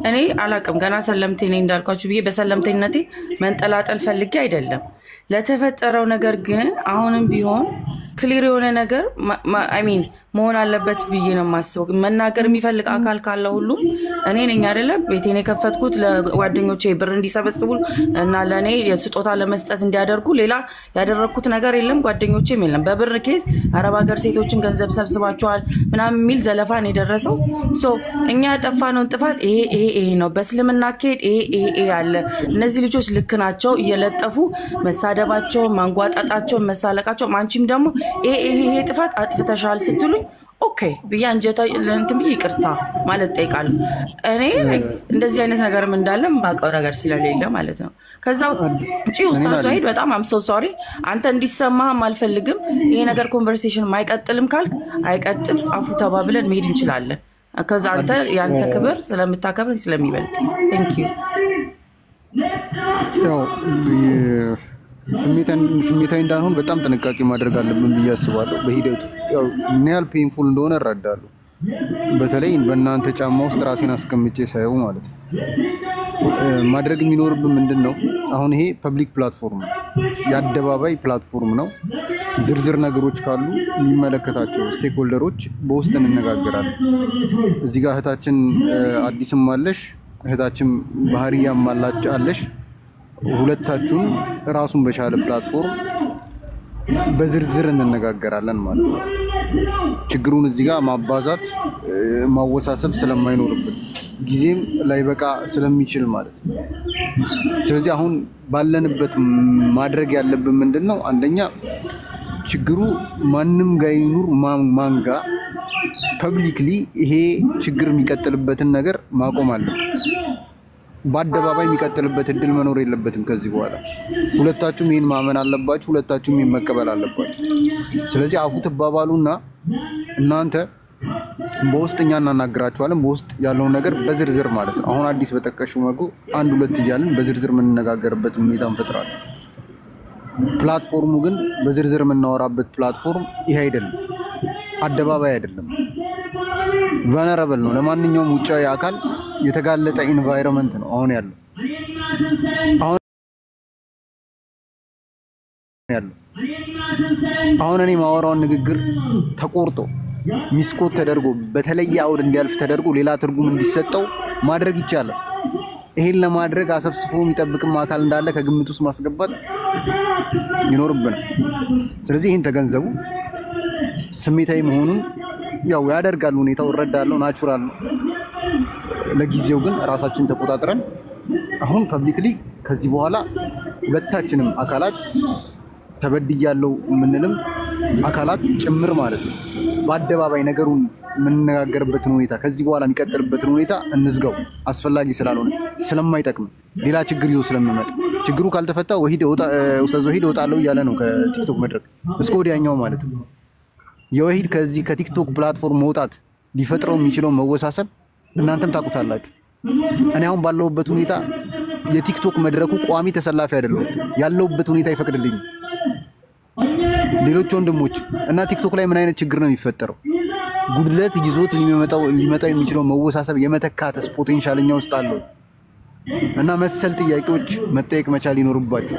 እኔ አላቅም። ገና ሰለምቴ ነኝ እንዳልኳችሁ ብዬ በሰለምቴነቴ መንጠላጠል ፈልጌ አይደለም። ለተፈጠረው ነገር ግን አሁንም ቢሆን ክሊር የሆነ ነገር አይሚን መሆን አለበት ብዬ ነው የማስበው። መናገር የሚፈልግ አካል ካለ ሁሉም እኔ ነኝ አይደለም ቤቴን የከፈትኩት ለጓደኞቼ ብር እንዲሰበስቡ እና ለኔ የስጦታ ለመስጠት እንዲያደርጉ ሌላ ያደረኩት ነገር የለም። ጓደኞቼም የለም። በብር ኬዝ አረብ ሀገር ሴቶችን ገንዘብ ሰብስባቸዋል ምናምን የሚል ዘለፋን የደረሰው ሶ እኛ ያጠፋነው ጥፋት ይሄ ነው። በእስልምና ከሄድ ይሄ አለ። እነዚህ ልጆች ልክ ናቸው እየለጠፉ መሳደባቸው፣ ማንጓጣጣቸው፣ መሳለቃቸው አንቺም ደግሞ ይሄ ጥፋት አጥፍተሻል ስትሉኝ ኦኬ ብዬ አንጀታ ለእንትን ብዬ ይቅርታ ማለት ጠይቃለሁ። እኔ እንደዚህ አይነት ነገርም እንዳለ ማቀው ነገር ስለሌለ ማለት ነው። ከዛው እንጂ ኡስታዝ ዛሂድ በጣም አም ሶ ሶሪ አንተ እንዲሰማህም አልፈልግም። ይሄ ነገር ኮንቨርሴሽን ማይቀጥልም ካልክ አይቀጥል፣ አፉ ተባብለን መሄድ እንችላለን። ከዛ አንተ ያንተ ክብር ስለምታከብረኝ ስለሚበልጥ ቴንክ ዩ። ያው ስሜታዊ እንዳንሆን በጣም ጥንቃቄ ማድረግ አለብን ብዬ አስባለሁ። በሂደቱ ያው ምን ያህል ፔንፉል እንደሆነ እረዳለሁ። በተለይ በእናንተ ጫማ ውስጥ ራሴን አስቀምጬ ሳይው ማለት ነው። ማድረግ የሚኖርብን ምንድነው? አሁን ይሄ ፐብሊክ ፕላትፎርም ነው፣ የአደባባይ ፕላትፎርም ነው። ዝርዝር ነገሮች ካሉ የሚመለከታቸው ስቴክሆልደሮች በውስጥ እንነጋገራለን። እዚህ ጋር እህታችን አዲስም አለሽ፣ እህታችን ባህሪያም አለሽ። ሁለታችሁም ራሱን በቻለ ፕላትፎርም በዝርዝር እንነጋገራለን ማለት ነው። ችግሩን እዚህ ጋር ማባዛት ማወሳሰብ ስለማይኖርብን ጊዜም ላይበቃ ስለሚችል ማለት ነው። ስለዚህ አሁን ባለንበት ማድረግ ያለብን ምንድነው? አንደኛ ችግሩ ማንም ጋር ይኑር ማንጋ ፐብሊክሊ ይሄ ችግር የሚቀጥልበትን ነገር ማቆም አለብን። በአደባባይ የሚቀጥልበት እድል መኖር የለበትም ከዚህ በኋላ። ሁለታችሁም ይሄን ማመን አለባችሁ፣ ሁለታችሁም ይሄን መቀበል አለባችሁ። ስለዚህ አፉ ተባባሉና እናንተ በውስጥኛ እናናግራችኋለን። በውስጥ ያለውን ነገር በዝርዝር ማለት ነው። አሁን አዲስ በጠቀሽው መልኩ አንድ ሁለት እያልን በዝርዝር የምንነጋገርበት ሁኔታ እንፈጥራለን። ፕላትፎርሙ ግን በዝርዝር የምናወራበት ፕላትፎርም ይሄ አይደለም፣ አደባባይ አይደለም፣ ቨነረብል ነው። ለማንኛውም ውጫዊ አካል የተጋለጠ ኢንቫይሮንመንት ነው አሁን ያለው። አሁን እኔ ማወራውን ንግግር ተቆርጦ ሚስኮት ተደርጎ በተለየ አውድ እንዲያልፍ ተደርጎ ሌላ ትርጉም እንዲሰጠው ማድረግ ይቻላል። ይሄን ለማድረግ አሰብስፎ የሚጠብቅም አካል እንዳለ ከግምት ውስጥ ማስገባት ይኖርብናል። ስለዚህ ይሄን ተገንዘቡ። ስሜታዊ መሆኑን ያው ያደርጋል ሁኔታው፣ እረዳለሁ፣ ናቹራል ነው። ለጊዜው ግን ራሳችን ተቆጣጥረን አሁን ፐብሊክሊ ከዚህ በኋላ ሁለታችንም አካላት ተበድያለሁ የምንልም አካላት ጭምር ማለት ነው በአደባባይ ነገሩን የምንነጋገርበትን ሁኔታ ከዚህ በኋላ የሚቀጥልበትን ሁኔታ እንዝጋው። አስፈላጊ ስላልሆነ ስለማይጠቅም ሌላ ችግር ይዞ ስለሚመጣ ችግሩ ካልተፈታ ኡስታዝ ወሂድ እወጣለሁ እያለ ነው ከቲክቶክ መድረክ እስከ ወዲያኛው ማለት ነው። የወሂድ ከዚህ ከቲክቶክ ፕላትፎርም መውጣት ሊፈጥረው የሚችለው መወሳሰብ እናንተም ታውቁታላችሁ። እኔ አሁን ባለሁበት ሁኔታ የቲክቶክ መድረኩ ቋሚ ተሰላፊ አይደለም፣ ያለሁበት ሁኔታ ይፈቅድልኝ። ሌሎች ወንድሞች እና ቲክቶክ ላይ ምን አይነት ችግር ነው የሚፈጠረው? ጉድለት ይዞት ሊመጣ የሚችለው መወሳሰብ የመተካተስ ፖቴንሻልኛ ውስጥ አለው እና መሰል ጥያቄዎች መጠየቅ መቻል ይኖርባችሁ።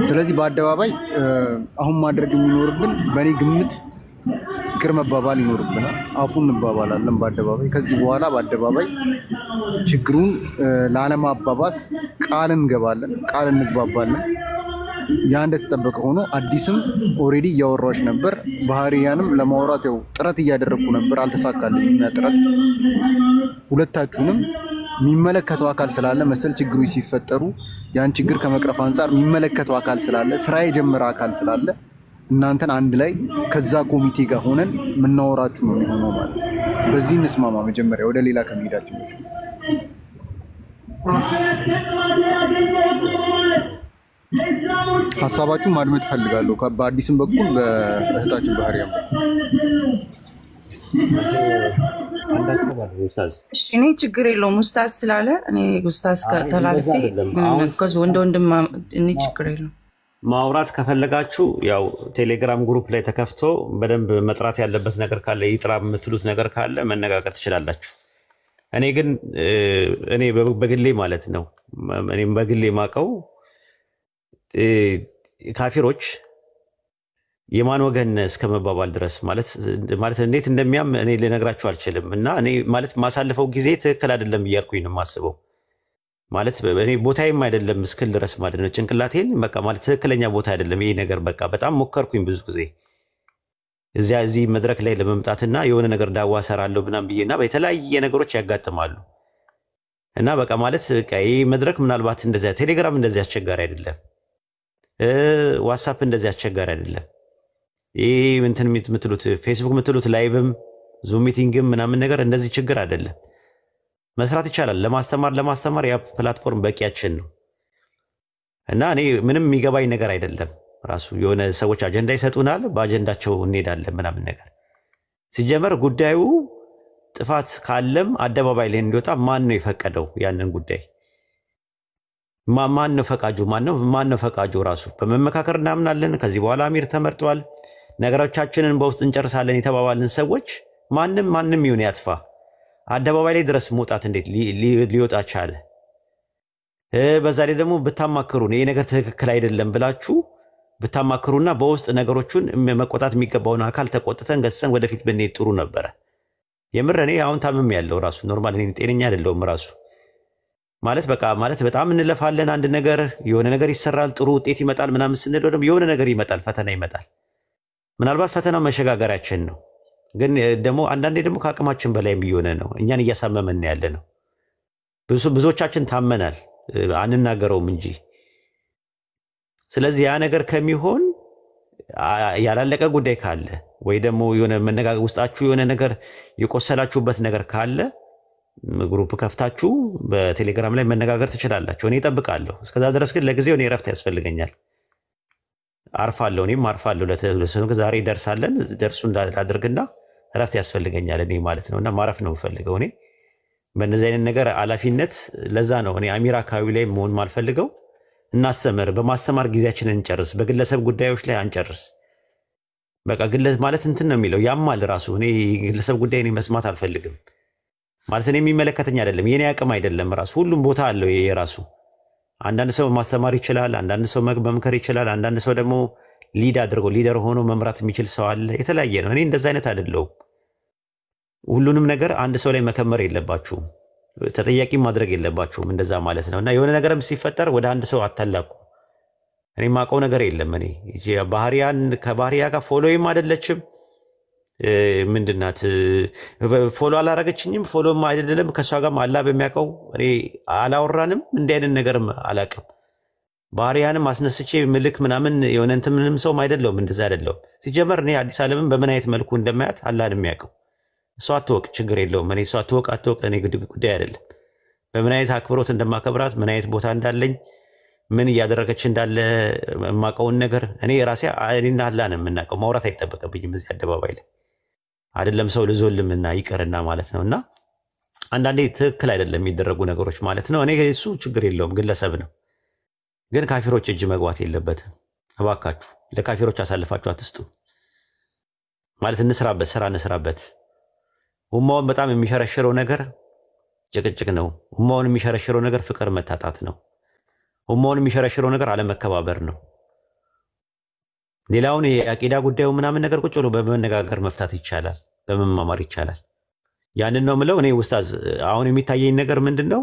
ስለዚህ በአደባባይ አሁን ማድረግ የሚኖርብን በእኔ ግምት ይቅር መባባል ይኖርብናል። አፉን እንባባላለን በአደባባይ። ከዚህ በኋላ በአደባባይ ችግሩን ላለማባባስ ቃል እንገባለን፣ ቃል እንግባባለን። ያ እንደተጠበቀ ሆኖ አዲስም ኦሬዲ እያወራች ነበር። ባህሪያንም ለማውራት ያው ጥረት እያደረኩ ነበር፣ አልተሳካልኝም። ያ ጥረት ሁለታችሁንም የሚመለከተው አካል ስላለ መሰል ችግሮች ሲፈጠሩ ያን ችግር ከመቅረፍ አንጻር የሚመለከተው አካል ስላለ ስራ የጀመረ አካል ስላለ እናንተን አንድ ላይ ከዛ ኮሚቴ ጋር ሆነን የምናወራችሁ ነው የሚሆነው ማለት ነው። በዚህ እንስማማ። መጀመሪያ ወደ ሌላ ከመሄዳችን በፊት ሀሳባችሁን ማድመጥ እፈልጋለሁ። በአዲስም በኩል በእህታችን ባህሪያም እኔ ችግር የለውም ኡስታዝ ስላለ እኔ ኡስታዝ ተላልፌ ወንድ ወንድም እኔ ችግር የለውም። ማውራት ከፈለጋችሁ ያው ቴሌግራም ግሩፕ ላይ ተከፍቶ በደንብ መጥራት ያለበት ነገር ካለ ይጥራ የምትሉት ነገር ካለ መነጋገር ትችላላችሁ። እኔ ግን እኔ በግሌ ማለት ነው እኔም በግሌ ማቀው ካፊሮች የማን ወገን እስከመባባል ድረስ ማለት እንዴት እንደሚያም እኔ ልነግራችሁ አልችልም። እና እኔ ማለት ማሳልፈው ጊዜ ትክክል አይደለም እያልኩኝ ነው የማስበው። ማለት እኔ ቦታዬም አይደለም እስክል ድረስ ማለት ነው ጭንቅላቴን በቃ ማለት ትክክለኛ ቦታ አይደለም ይሄ ነገር። በቃ በጣም ሞከርኩኝ ብዙ ጊዜ እዚህ መድረክ ላይ ለመምጣትና የሆነ ነገር ዳዋ ሰራለሁ ምናምን ብዬና በተለያየ ነገሮች ያጋጥማሉ። እና በቃ ማለት በቃ ይሄ መድረክ ምናልባት እንደዚያ ቴሌግራም እንደዚህ አስቸጋሪ አይደለም፣ ዋትስአፕ እንደዚህ አስቸጋሪ አይደለም። ይሄ እንትን የምትሉት ፌስቡክ የምትሉት ላይቭም ዙም ሚቲንግም ምናምን ነገር እንደዚህ ችግር አይደለም። መስራት ይቻላል። ለማስተማር ያ ፕላትፎርም በቂያችን ነው። እና እኔ ምንም የሚገባኝ ነገር አይደለም። ራሱ የሆነ ሰዎች አጀንዳ ይሰጡናል፣ በአጀንዳቸው እንሄዳለን ምናምን ነገር። ሲጀመር ጉዳዩ ጥፋት ካለም አደባባይ ላይ እንዲወጣ ማን ነው የፈቀደው? ያንን ጉዳይ ማን ነው ፈቃጁ? ማን ነው ፈቃጁ? ራሱ በመመካከር እናምናለን። ከዚህ በኋላ አሚር ተመርጧል፣ ነገሮቻችንን በውስጥ እንጨርሳለን የተባባልን ሰዎች ማንም ይሁን ያጥፋ አደባባይ ላይ ድረስ መውጣት እንዴት ሊወጣ ቻለ? በዛ ላይ ደግሞ ብታማክሩን ይሄ ነገር ትክክል አይደለም ብላችሁ ብታማክሩና በውስጥ ነገሮቹን መቆጣት የሚገባውን አካል ተቆጥተን ገሰን ወደፊት ብንሄድ ጥሩ ነበረ። የምር እኔ አሁን ታምም ያለው ራሱ ኖርማል እኔ ጤነኛ አይደለሁም። ራሱ ማለት በቃ ማለት በጣም እንለፋለን፣ አንድ ነገር የሆነ ነገር ይሰራል፣ ጥሩ ውጤት ይመጣል ምናምን ስንል ደግሞ የሆነ ነገር ይመጣል፣ ፈተና ይመጣል። ምናልባት ፈተናው መሸጋገሪያችን ነው፣ ግን ደግሞ አንዳንዴ ደግሞ ከአቅማችን በላይ እየሆነ ነው፣ እኛን እያሳመመን ያለ ነው። ብዙዎቻችን ታመናል፣ አንናገረውም እንጂ። ስለዚህ ያ ነገር ከሚሆን ያላለቀ ጉዳይ ካለ ወይ ደግሞ የሆነ መነጋገር ውስጣችሁ የሆነ ነገር የቆሰላችሁበት ነገር ካለ ግሩፕ ከፍታችሁ በቴሌግራም ላይ መነጋገር ትችላላችሁ። እኔ እጠብቃለሁ። እስከዛ ድረስ ግን ለጊዜው እኔ እረፍት ያስፈልገኛል። አርፋለሁ፣ እኔም አርፋለሁ። ዛሬ ደርሳለን፣ ደርሱ እንዳላደርግና እረፍት ያስፈልገኛል እኔ ማለት ነውና ማረፍ ነው የምፈልገው እኔ በእነዚህ አይነት ነገር ኃላፊነት። ለዛ ነው እኔ አሚር አካባቢ ላይ መሆን ማልፈልገው። እናስተምር፣ በማስተማር ጊዜያችንን እንጨርስ፣ በግለሰብ ጉዳዮች ላይ አንጨርስ። በቃ ግለሰብ ማለት እንትን ነው የሚለው ያማል ራሱ። እኔ ግለሰብ ጉዳይ እኔ መስማት አልፈልግም ማለት እኔ የሚመለከተኝ አይደለም፣ የኔ አቅም አይደለም። ራሱ ሁሉም ቦታ አለው የራሱ። አንዳንድ ሰው ማስተማር ይችላል፣ አንዳንድ ሰው መምከር ይችላል፣ አንዳንድ ሰው ደግሞ ሊደር ሆኖ መምራት የሚችል ሰው አለ። የተለያየ ነው። እኔ እንደዛ አይነት አይደለሁም። ሁሉንም ነገር አንድ ሰው ላይ መከመር የለባችሁም፣ ተጠያቂ ማድረግ የለባችሁም። እንደዛ ማለት ነውና የሆነ ነገርም ሲፈጠር ወደ አንድ ሰው አታላቁ። እኔ ማውቀው ነገር የለም። እኔ ከባህሪያ ጋር ፎሎይም አይደለችም። ምንድናት ፎሎ አላረገችኝም፣ ፎሎም አይደለም ከሷ ጋር አላ በሚያውቀው እኔ አላወራንም። እንዲህ አይነት ነገርም አላውቅም። ባህሪያንም አስነስቼ ምልክ ምናምን የሆነ እንትን ምንም ሰውም አይደለሁም። እንደዛ አይደለሁም። ሲጀመር እኔ አዲስ ዓለምን በምን አይነት መልኩ እንደማያት አላህ የሚያውቀው። እሷ አትወቅ፣ ችግር የለውም። እኔ እሷ አትወቅ እኔ ጉዳይ አይደለም። በምን አይነት አክብሮት እንደማከብራት፣ ምን አይነት ቦታ እንዳለኝ፣ ምን እያደረገች እንዳለ የማውቀውን ነገር እኔ ራሴ እኔና አላህ ነው የምናውቀው። ማውራት አይጠበቅብኝም እዚህ አደባባይ ላይ አይደለም ሰው ልዞልምና ይቀርና ማለት ነውና አንዳንዴ ትክክል አይደለም የሚደረጉ ነገሮች ማለት ነው። እኔ እሱ ችግር የለውም፣ ግለሰብ ነው። ግን ካፊሮች እጅ መግባት የለበትም። እባካችሁ ለካፊሮች አሳልፋችሁ አትስጡ። ማለት እንስራበት፣ ስራ እንስራበት። ኡማውን በጣም የሚሸረሽረው ነገር ጭቅጭቅ ነው። ኡማውን የሚሸረሽረው ነገር ፍቅር መታጣት ነው። ኡማውን የሚሸረሽረው ነገር አለመከባበር ነው። ሌላውን የአቂዳ ጉዳዩ ምናምን ነገር ቁጭ ብሎ በመነጋገር መፍታት ይቻላል፣ በመማማር ይቻላል። ያንን ነው ምለው። እኔ ኡስታዝ አሁን የሚታየኝ ነገር ምንድነው?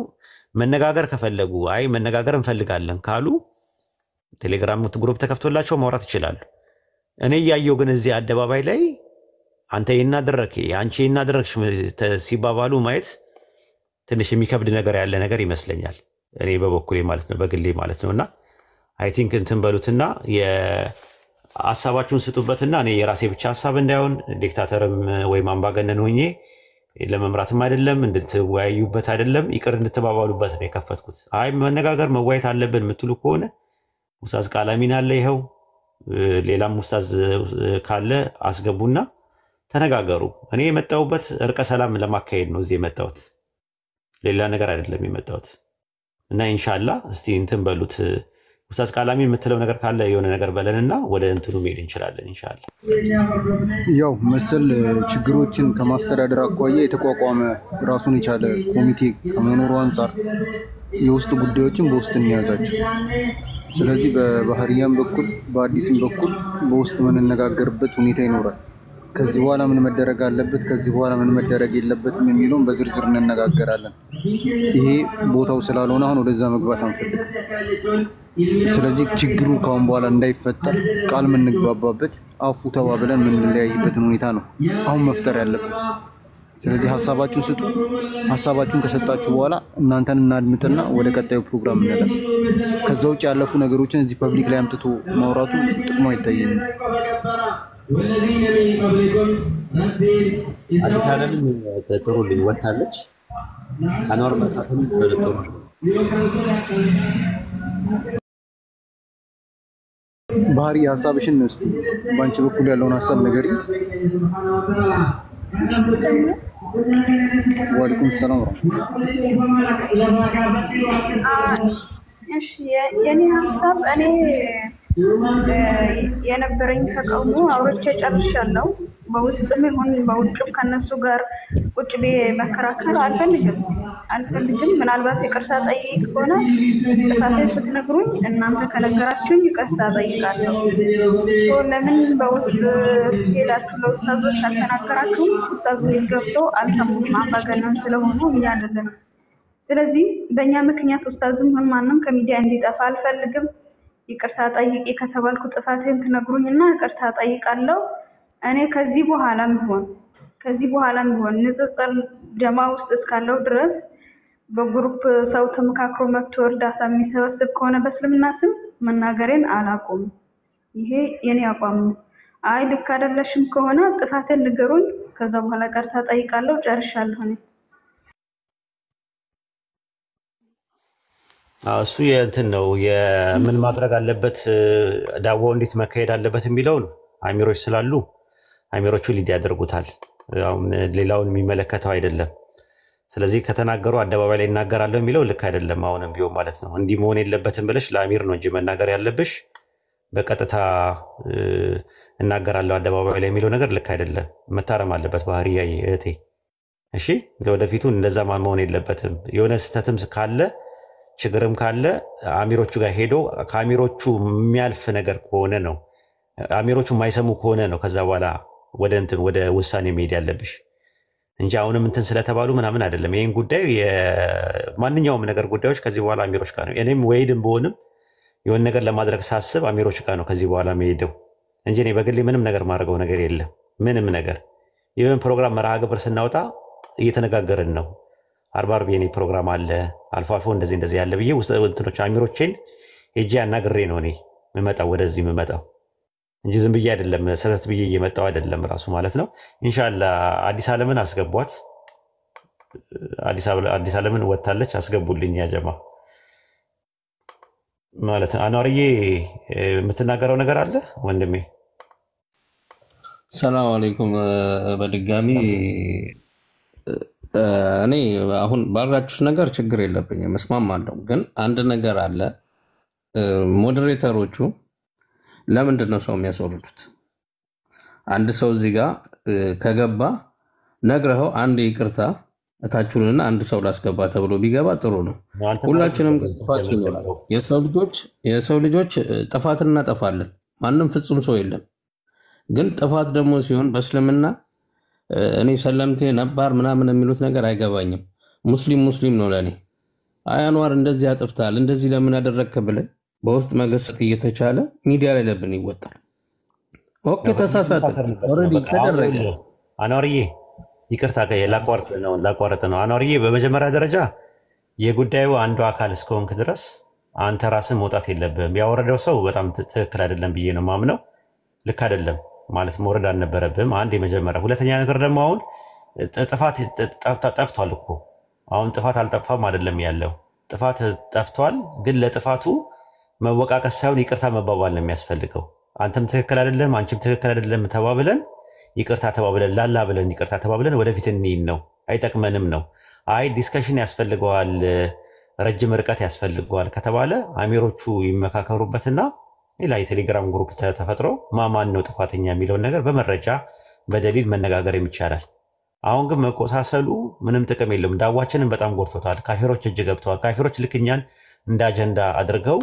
መነጋገር ከፈለጉ አይ መነጋገር እንፈልጋለን ካሉ ቴሌግራም ግሩፕ ተከፍቶላቸው ማውራት ይችላሉ። እኔ እያየሁ ግን እዚህ አደባባይ ላይ አንተ ይናደረክ አንቺ ይናደረክሽ ሲባባሉ ማየት ትንሽ የሚከብድ ነገር ያለ ነገር ይመስለኛል። እኔ በበኩሌ ማለት ነው በግሌ ማለት ነውና አይ ቲንክ እንትን በሉትና የሐሳባችሁን ስጡበትና እኔ የራሴ ብቻ ሐሳብ እንዳይሆን ዲክታተርም ወይም አምባገነን ሆኜ ለመምራትም አይደለም እንድትወያዩበት አይደለም ይቅር እንድትባባሉበት ነው የከፈትኩት። አይ መነጋገር መዋየት አለብን የምትሉ ከሆነ ኡስታዝ ቃላሚን አለ ይኸው ሌላም ኡስታዝ ካለ አስገቡና ተነጋገሩ። እኔ የመጣሁበት እርቀ ሰላም ለማካሄድ ነው እዚህ የመጣሁት ሌላ ነገር አይደለም የመጣሁት እና ኢንሻአላህ እስቲ እንትን በሉት ኡስታዝ ቃላሚ የምትለው ነገር ካለ የሆነ ነገር በለንና ወደ እንትኑ መሄድ እንችላለን ኢንሻአላህ። ያው መሰል ችግሮችን ከማስተዳደር አኳያ የተቋቋመ ራሱን የቻለ ኮሚቴ ከመኖሩ አንፃር የውስጥ ጉዳዮችን በውስጥ እንያዛቸው። ስለዚህ በባህሪያም በኩል በአዲስም በኩል በውስጥ የምንነጋገርበት ሁኔታ ይኖራል። ከዚህ በኋላ ምን መደረግ አለበት ከዚህ በኋላ ምን መደረግ የለበትም የሚለውን በዝርዝር እንነጋገራለን። ይሄ ቦታው ስላልሆነ አሁን ወደዛ መግባት አንፈልግም። ስለዚህ ችግሩ ካሁን በኋላ እንዳይፈጠር ቃል የምንግባባበት አፉ ተባብለን የምንለያይበትን ሁኔታ ነው አሁን መፍጠር ያለብን። ስለዚህ ሐሳባችሁን ስጡ። ሐሳባችሁን ከሰጣችሁ በኋላ እናንተን እናድምጥና ወደ ቀጣዩ ፕሮግራም እንለፍ። ከዛ ውጭ ያለፉ ነገሮችን እዚህ ፐብሊክ ላይ አምጥቶ ማውራቱ ጥቅሙ አይታየኝም። አዲስ ዓለምን ጥሩልኝ ወታለች አንዋር መርካቶን ጥሩ ባህሪ ሐሳብሽን እስቲ ባንቺ በኩል ያለውን ሐሳብ ንገሪ። ወአለይኩም ሰላም እሺ የኔ ሐሳብ እኔ የነበረኝ ተቃውሞ አውርቼ ጨርሻለሁ። በውስጥም ይሁን በውጭም ከነሱ ጋር ቁጭ ብዬ መከራከር አልፈልግም። ምናልባት ይቅርታ ጠይቅ ሆነ ጥፋቴን ስትነግሩኝ እናንተ ከነገራችሁኝ ይቅርታ ጠይቃለሁ። ለምን በውስጥ ሄዳችሁ ለኡስታዞች አልተናገራችሁም? ኡስታዝ ቤት ገብቶ አልሰሙትም አምባገነን ስለሆኑ እኛ አይደለም። ስለዚህ በእኛ ምክንያት ኡስታዝም ሆነ ማንም ከሚዲያ እንዲጠፋ አልፈልግም። ይቅርታ ጠይቂ ከተባልኩ ጥፋቴን ትነግሩኝና ይቅርታ ጠይቃለሁ። እኔ ከዚህ በኋላም ቢሆን ንጽጽር ጀማ ውስጥ እስካለው ድረስ በግሩፕ ሰው ተመካክሮ መጥቶ እርዳታ የሚሰበስብ ከሆነ በእስልምና ስም መናገሬን አላቆም። ይሄ የኔ አቋም ነው። አይ ልክ አይደለሽም ከሆነ ጥፋቴን ንገሩኝ፣ ከዛ በኋላ ይቅርታ ጠይቃለሁ። ጨርሻለሁ እኔ። እሱ የእንትን ነው የምን ማድረግ አለበት ዳዋው እንዴት መካሄድ አለበት የሚለውን አሚሮች ስላሉ አሚሮቹ ሊድ ያደርጉታል። አሁን ሌላውን የሚመለከተው አይደለም። ስለዚህ ከተናገሩ አደባባይ ላይ እናገራለሁ የሚለው ልክ አይደለም። አሁንም ቢሆን ማለት ነው እንዲህ መሆን የለበትም ብለሽ ለአሚር ነው እንጂ መናገር ያለብሽ በቀጥታ እናገራለሁ አደባባይ ላይ የሚለው ነገር ልክ አይደለም። መታረም አለበት ባህሪ እህቴ። እሺ ለወደፊቱ እንደዛ መሆን የለበትም። የሆነ ስህተትም ካለ ችግርም ካለ አሚሮቹ ጋር ሄዶ ከአሚሮቹ የሚያልፍ ነገር ከሆነ ነው አሚሮቹ የማይሰሙ ከሆነ ነው ከዛ በኋላ ወደ ውሳኔ መሄድ ያለብሽ እንጂ አሁንም እንትን ስለተባሉ ምናምን አይደለም። ይሄን ጉዳይ ማንኛውም ነገር ጉዳዮች ከዚህ በኋላ አሚሮች ጋር ነው። እኔም ወይድም በሆንም የሆነ ነገር ለማድረግ ሳስብ አሚሮች ጋር ነው ከዚህ በኋላ መሄደው እንጂ እኔ በግሌ ምንም ነገር ማድረገው ነገር የለም። ምንም ነገር ይሄን ፕሮግራም መርሃ ግብር ስናወጣ እየተነጋገርን ነው። አርባርብ የኔ ፕሮግራም አለ አልፎ አልፎ እንደዚህ ያለ ብዬ ውስጥ እንትኖች አሚሮቼን ሄጄ አናግሬ ነው እኔ የምመጣው ወደዚህ የምመጣው እንጂ ዝም ብዬ አይደለም ሰተት ብዬ እየመጣው አይደለም ራሱ ማለት ነው። ኢንሻአላህ አዲስ ዓለምን አስገቧት። አዲስ ዓለምን ወጣለች አስገቡልኝ ያ ጀማ ማለት ነው። አንዋርዬ የምትናገረው ነገር አለ ወንድሜ? ሰላም አለይኩም በድጋሚ እኔ አሁን ባላችሁት ነገር ችግር የለብኝም እስማማለሁ። ግን አንድ ነገር አለ። ሞዴሬተሮቹ ለምንድን ነው ሰው የሚያስወርዱት? አንድ ሰው እዚህ ጋር ከገባ ነግረኸው አንድ ይቅርታ እታችሁንና አንድ ሰው ላስገባ ተብሎ ቢገባ ጥሩ ነው። ሁላችንም ጥፋት ይኖራል። የሰው ልጆች ጥፋት እናጠፋለን። ማንም ፍጹም ሰው የለም። ግን ጥፋት ደግሞ ሲሆን በእስልምና እኔ ሰለምቴ ነባር ምናምን የሚሉት ነገር አይገባኝም። ሙስሊም ነው ለኔ። አይ አንዋር እንደዚህ አጥፍታል እንደዚህ ለምን አደረግክ ብለን በውስጥ መገሰጥ እየተቻለ ሚዲያ ላይ ለብን ይወጣል። ኦኬ ተሳሳተ ኦሬዲ ተደረገ። አኗርዬ ይቅርታ ላቋርጥ ነው። አኗርዬ በመጀመሪያ ደረጃ የጉዳዩ አንዱ አካል እስከሆንክ ድረስ አንተ ራስህ መውጣት የለብህም። ያወረደው ሰው በጣም ትክክል አይደለም ብዬ ነው ማምነው። ልክ አይደለም ማለት መውረድ አልነበረብህም። አንድ የመጀመሪያ። ሁለተኛ ነገር ደግሞ አሁን ጥፋት ጠፍቷል እኮ አሁን ጥፋት አልጠፋም አይደለም ያለው ጥፋት ጠፍቷል። ግን ለጥፋቱ መወቃቀስ ሳይሆን ይቅርታ መባባል ነው የሚያስፈልገው። አንተም ትክክል አይደለም አንቺም ትክክል አይደለም ተባብለን ይቅርታ ተባብለን ላላ ብለን ይቅርታ ተባብለን ወደፊት እንሂድ ነው። አይጠቅመንም ነው። አይ ዲስከሽን ያስፈልገዋል ረጅም ርቀት ያስፈልገዋል ከተባለ አሚሮቹ ይመካከሩበትና ሌላ የቴሌግራም ግሩፕ ተፈጥሮ ማን ነው ጥፋተኛ የሚለውን ነገር በመረጃ በደሊል መነጋገር ይቻላል። አሁን ግን መቆሳሰሉ ምንም ጥቅም የለውም። ዳዋችንን በጣም ጎርቶታል። ካፊሮች እጅ ገብተዋል። ካፊሮች ልክ እኛን እንደ አጀንዳ አድርገው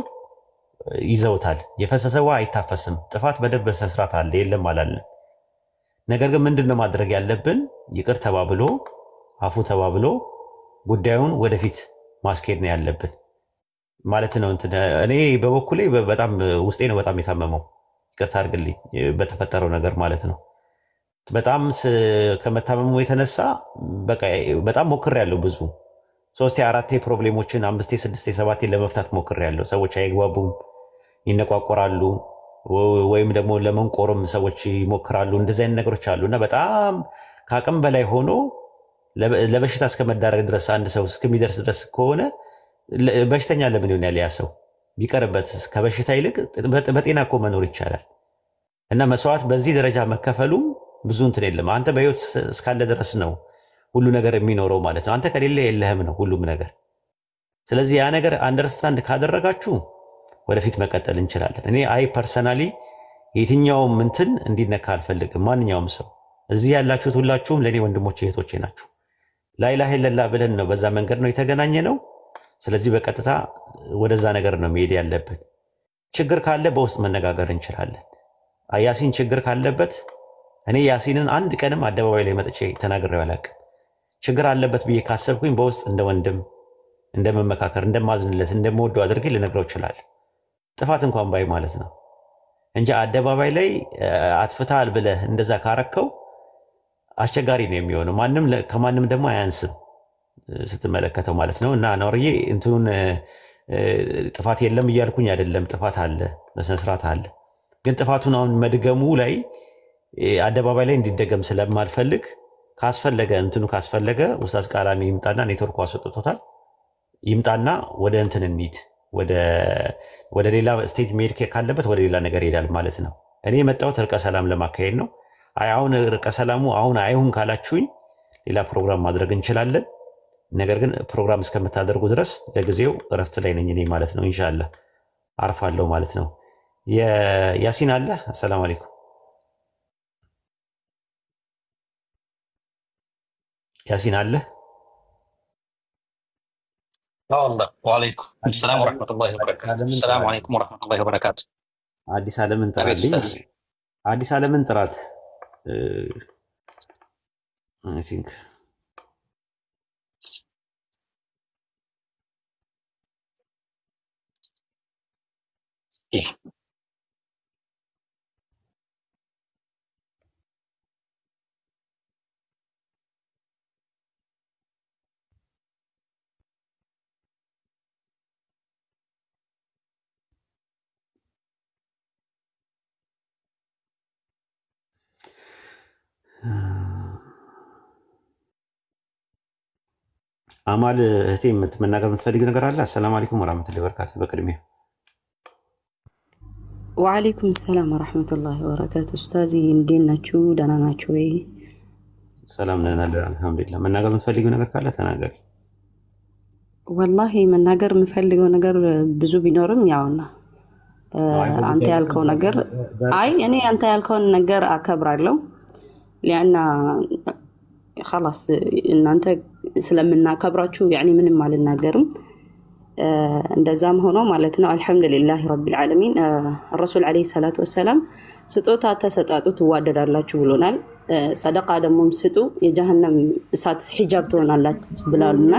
ይዘውታል። የፈሰሰዋ አይታፈስም። ጥፋት በደንብ በስርዓት አለ የለም አላለም። ነገር ግን ምንድነው ማድረግ ያለብን? ይቅር ተባብሎ አፉ ተባብሎ ጉዳዩን ወደፊት ማስኬድ ነው ያለብን ማለት ነው። እኔ በበኩሌ በጣም ውስጤ ነው በጣም የታመመው። ይቅርታ አድርግልኝ በተፈጠረው ነገር ማለት ነው። በጣም ከመታመሙ የተነሳ በጣም ሞክሬያለሁ። ብዙ 3 4 ፕሮብሌሞችን 5 6 7 ለመፍታት ሞክሬያለሁ። ሰዎች አይግባቡም፣ ይነቋቆራሉ፣ ወይም ደግሞ ለመንቆርም ሰዎች ይሞክራሉ። እንደዚህ አይነት ነገሮች አሉና በጣም ከአቅም በላይ ሆኖ ለበሽታ እስከመዳረግ ድረስ አንድ ሰው እስከሚደርስ ድረስ ከሆነ በሽተኛ ለምን ይሆናል? ያ ሰው ቢቀርበት ከበሽታ ይልቅ በጤና እኮ መኖር ይቻላል። እና መስዋዕት በዚህ ደረጃ መከፈሉም ብዙ እንትን የለም። አንተ በህይወት እስካለ ድረስ ነው ሁሉ ነገር የሚኖረው ማለት ነው። አንተ ከሌለ የለህም ነው ሁሉም ነገር። ስለዚህ ያ ነገር አንደርስታንድ ካደረጋችሁ ወደፊት መቀጠል እንችላለን። እኔ ፐርሰናሊ የትኛውም እንትን እንዲነካ አልፈልግም። ማንኛውም ሰው እዚህ ያላችሁት ሁላችሁም ለኔ ወንድሞቼ እህቶቼ ናችሁ። ላኢላሃ ኢለላህ ብለን ነው በዛ መንገድ ነው የተገናኘ ነው። ስለዚህ በቀጥታ ወደዛ ነገር ነው መሄድ ያለብን። ችግር ካለ በውስጥ መነጋገር እንችላለን። ያሲን ችግር ካለበት እኔ ያሲንን አንድ ቀንም አደባባይ ላይ መጥቼ ተናግሬው አላውቅም። ችግር አለበት ብዬ ካሰብኩኝ በውስጥ እንደ ወንድም እንደመመካከር እንደማዝንለት እንደምወደው አድርጌ ልነግረው ይችላል። ጥፋት እንኳን ባይ ማለት ነው እንጂ አደባባይ ላይ አጥፍታል ብለህ እንደዛ ካረከው አስቸጋሪ ነው የሚሆነው። ማንም ከማንም ደግሞ አያንስም ስትመለከተው ማለት ነው። እና አኗርዬ እንትኑን ጥፋት የለም እያልኩኝ አይደለም። ጥፋት አለ፣ በስነ ስርዓት አለ። ግን ጥፋቱን አሁን መድገሙ ላይ አደባባይ ላይ እንዲደገም ስለማልፈልግ ካስፈለገ ኡስታዝ ቃላሚ ይምጣና ኔትወርኩ አስወጥቶታል። ይምጣና ወደ እንትን እንሂድ፣ ወደ ሌላ ስቴጅ መሄድ ካለበት ወደ ሌላ ነገር ይሄዳል ማለት ነው። እኔ የመጣሁት እርቀ ሰላም ለማካሄድ ነው። አሁን እርቀ ሰላሙ አሁን አይሁን ካላችሁኝ ሌላ ፕሮግራም ማድረግ እንችላለን። ነገር ግን ፕሮግራም እስከምታደርጉ ድረስ ለጊዜው እረፍት ላይ ነኝ እኔ ማለት ነው። ኢንሻአላህ አርፋለሁ ማለት ነው። ያሲን አለ። አሰላሙ አለይኩም ያሲን አለ። والله وعليكم السلام ورحمة الله وبركاته. السلام عليكم ورحمة الله وبركاته. አዲስ ዓለምን ጥራልኝ። አዲስ ዓለምን ጥራት I think አማል እህቴ መናገር የምትፈልጊው ነገር አለ? አሰላሙ አለይኩም ወራህመቱላሂ ወበረካቱ። በቅድሚያ ወአለይኩም ሰላም ወራህመቱላሂ ወበረካቱ። ኡስታዚ እንዴት ናችሁ? ደህና ናችሁ ወይ? ሰላም ነን አለን አልሐምዱሊላህ። መናገር የምትፈልጊው ነገር ካለ ተናገሪ። ወላሂ መናገር የምፈልገው ነገር ብዙ ቢኖርም ያውና አንተ ያልከው ነገር እኔ አንተ ያልከውን ነገር አከብራለሁ። ሊአና خلاص እናንተ ስለምናከብራችሁ ያኒ ምንም አልናገርም። እንደዛም ሆኖ ማለት ነው አልহামዱሊላህ ረቢል ዓለሚን ረሱል አለይሂ ሰላቱ ወሰለም ስጦታ ተሰጣጡ ትዋደዳላችሁ ብሎናል። ሰደቃ ደግሞ ስጡ የጀሃነም እሳት ሒጃብ ትሆናላችሁ ብላሉና